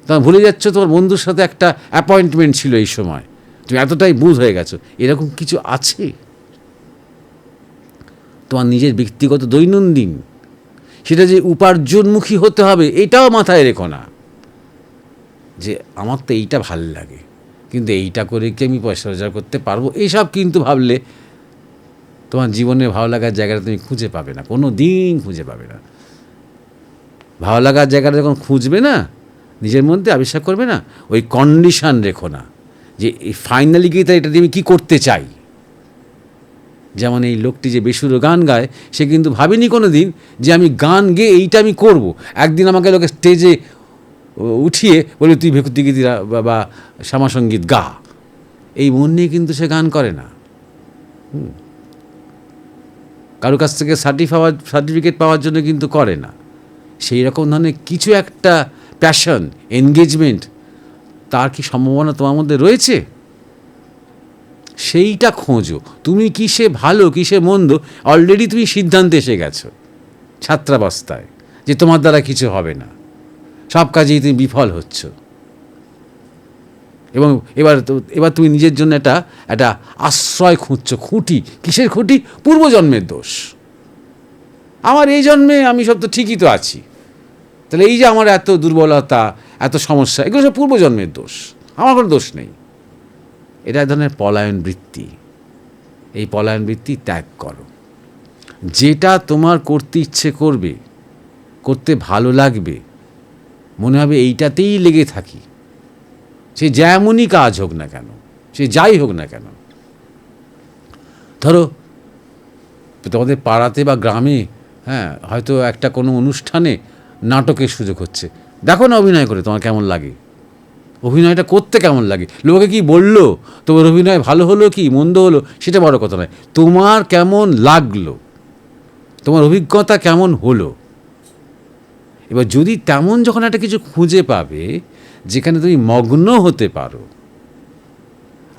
তোমার ভুলে যাচ্ছ তোমার বন্ধুর সাথে একটা অ্যাপয়েন্টমেন্ট ছিল এই সময়, তুমি এতটাই বুঁদ হয়ে গেছো। এরকম কিছু আছে? তোমার নিজের ব্যক্তিগত দৈনন্দিন, সেটা যে উপার্জনমুখী হতে হবে এটাও মাথায় রেখো না, যে আমার তো এইটা ভাল লাগে কিন্তু এইটা করে কি আমি পয়সা রোজগার করতে পারবো, এইসব কিন্তু ভাবলে তোমার জীবনে ভালো লাগার জায়গাটা তুমি খুঁজে পাবে না, কোনো দিন খুঁজে পাবে না। ভালো লাগার জায়গাটা যখন খুঁজবে না, নিজের মধ্যে আবিষ্কার করবে না, ওই কন্ডিশন রেখো না যে ফাইনালি গিয়ে এটা আমি কী করতে চাই। যেমন এই লোকটি যে বেসুরো গান গায়, সে কিন্তু ভাবেনি কোনো দিন যে আমি গান গেয়ে এইটা আমি করব। একদিন আমাকে লোকে স্টেজে উঠিয়ে বলে তুই ভক্তি গীতি বা শ্যামাসঙ্গীত গা, এই মন নিয়ে কিন্তু সে গান করে না। কারো কাছ থেকে সার্টিফিকেট পাওয়ার জন্য কিন্তু করে না। সেই রকম ধরনের কিছু একটা প্যাশন, এনগেজমেন্ট, তার কি সম্ভাবনা তোমার মধ্যে রয়েছে? সেইটা খোঁজো। তুমি কিসে ভালো কিসে মন্দ অলরেডি তুমি সিদ্ধান্তে এসে গেছো ছাত্রাবস্থায়, যে তোমার দ্বারা কিছু হবে না, সব কাজেই তুমি বিফল হচ্ছ। এবং এবার তুমি নিজের জন্য একটা আশ্রয় খুঁজছো। খুঁটি কিসের খুঁটি? পূর্বজন্মের দোষ। আমার এই জন্মে আমি সব তো ঠিকই তো আছি, তাহলে এই যে আমার এত দুর্বলতা, এত সমস্যা, এগুলো সব পূর্বজন্মের দোষ, আমার কোনো দোষ নেই। এটা এক ধরনের পলায়ন বৃত্তি। এই পলায়ন বৃত্তি ত্যাগ করো। যেটা তোমার করতে ইচ্ছে করবে, করতে ভালো লাগবে, মনে হবে এইটাতেই লেগে থাকি, সে যেমনই কাজ হোক না কেন, সে যাই হোক না কেন। ধরো তোমাদের পাড়াতে বা গ্রামে হয়তো একটা কোনো অনুষ্ঠানে নাটকের সুযোগ হচ্ছে, দেখো না অভিনয় করে তোমার কেমন লাগে, অভিনয়টা করতে কেমন লাগে, লোকে কি বললো, তোমার অভিনয় ভালো হলো কি মন্দ হলো সেটা বড় কথা নয়, তোমার কেমন লাগলো, তোমার অভিজ্ঞতা কেমন হলো। এবার যদি তেমন যখন একটা কিছু খুঁজে পাবে যেখানে তুমি মগ্ন হতে পারো,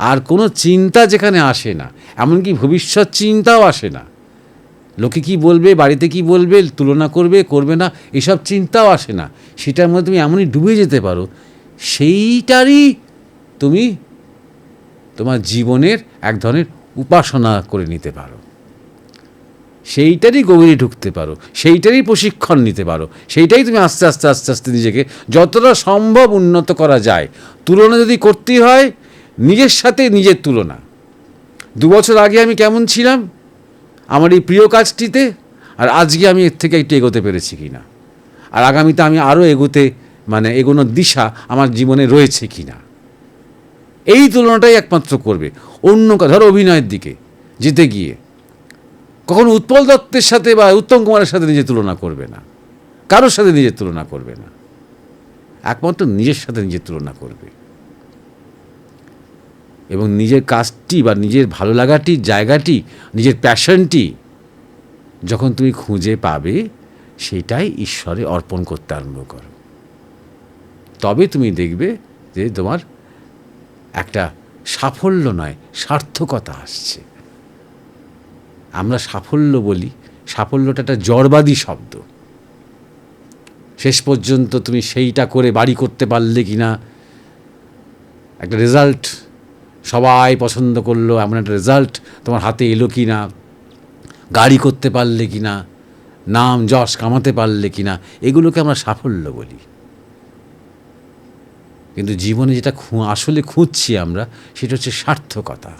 আর কোনো চিন্তা যেখানে আসে না, এমনকি ভবিষ্যৎ চিন্তাও আসে না, লোকে কি বলবে, বাড়িতে কি বলবে, তুলনা করবে না, এসব চিন্তাও আসে না, সেটার মধ্যে তুমি এমনই ডুবে যেতে পারো, সেইটারই তুমি তোমার জীবনের এক ধরনের উপাসনা করে নিতে পারো, সেইটারই গভীরে ঢুকতে পারো, সেইটারই প্রশিক্ষণ নিতে পারো, সেইটাই তুমি আস্তে আস্তে আস্তে আস্তে নিজেকে যতটা সম্ভব উন্নত করা যায়। তুলনা যদি করতেই হয়, নিজের সাথে নিজের তুলনা, 2 বছর আগে আমি কেমন ছিলাম আমার এই প্রিয় কাজটিতে, আর আজকে আমি এর থেকে একটু এগোতে পেরেছি কি না, আর আগামীতে আমি আরও এগোনোর দিশা আমার জীবনে রয়েছে কি না, এই তুলনাটাই একমাত্র করবে। অন্য ধরো অভিনয়ের দিকে যেতে গিয়ে কখনো উৎপল দত্তের সাথে বা উত্তম কুমারের সাথে নিজের তুলনা করবে না, কারোর সাথে নিজের তুলনা করবে না, একমাত্র নিজের সাথে নিজের তুলনা করবে। এবং নিজের কাজটি বা নিজের ভালো লাগাটি, জায়গাটি, নিজের প্যাশনটি যখন তুমি খুঁজে পাবে, সেটাই ঈশ্বরে অর্পণ করতে আরম্ভ করো। তবে তুমি দেখবে যে তোমার একটা সাফল্য নয়, সার্থকতা আসছে। আমরা সাফল্য বলি, সাফল্যটা একটা জড়বাদী শব্দ। শেষ পর্যন্ত তুমি সেইটা করে বাড়ি করতে পারলে কি না, একটা রেজাল্ট সবাই পছন্দ করলো, এমন একটা রেজাল্ট তোমার হাতে এলো কি না, গাড়ি করতে পারলে কি না, নাম যশ কামাতে পারলে কি না, এগুলোকে আমরা সাফল্য বলি। কিন্তু জীবনে যেটা আসলে খুঁজছি আমরা, সেটা হচ্ছে সার্থকতা।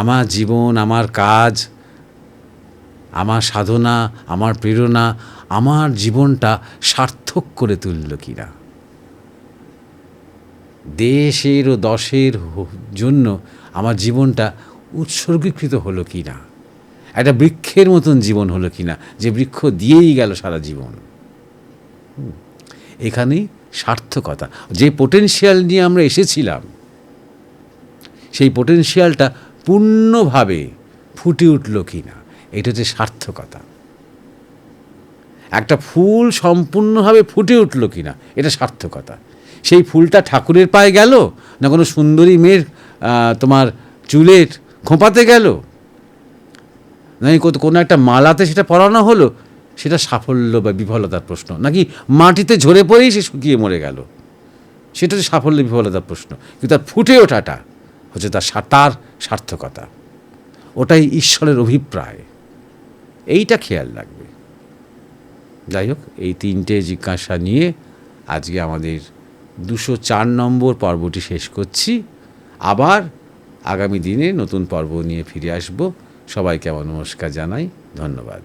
আমার জীবন, আমার কাজ, আমার সাধনা, আমার প্রেরণা আমার জীবনটা সার্থক করে তুলল কিনা, দেশের ও দশের জন্য আমার জীবনটা উৎসর্গীকৃত হলো কিনা, একটা বৃক্ষের মতন জীবন হলো কিনা, যে বৃক্ষ দিয়েই গেল সারা জীবন। এখানেই সার্থকতা। যে পোটেনশিয়াল নিয়ে আমরা এসেছিলাম, সেই পোটেনশিয়ালটা পূর্ণভাবে ফুটে উঠল কিনা, এটা হচ্ছে সার্থকতা। একটা ফুল সম্পূর্ণভাবে ফুটে উঠল কিনা, এটা সার্থকতা। সেই ফুলটা ঠাকুরের পায়ে গেল, না কোনো সুন্দরী মেয়ের তোমার চুলের খোঁপাতে গেল, না কোনো একটা মালাতে সেটা পরানো হলো, সেটা সাফল্য বা বিফলতার প্রশ্ন, নাকি মাটিতে ঝরে পড়েই সে শুকিয়ে মরে গেল, সেটা হচ্ছে সাফল্য বিফলতার প্রশ্ন। কিন্তু তার ফুটে ওঠাটা হচ্ছে তার সার্থকতা, ওটাই ঈশ্বরের অভিপ্রায়। এইটা খেয়াল রাখবে। যাই হোক, এই তিনটে জিজ্ঞাসা নিয়ে আজকে আমাদের 204 নম্বর পর্বটি শেষ করছি। আবার আগামী দিনে নতুন পর্ব নিয়ে ফিরে আসব। সবাইকে আমার নমস্কার জানাই, ধন্যবাদ।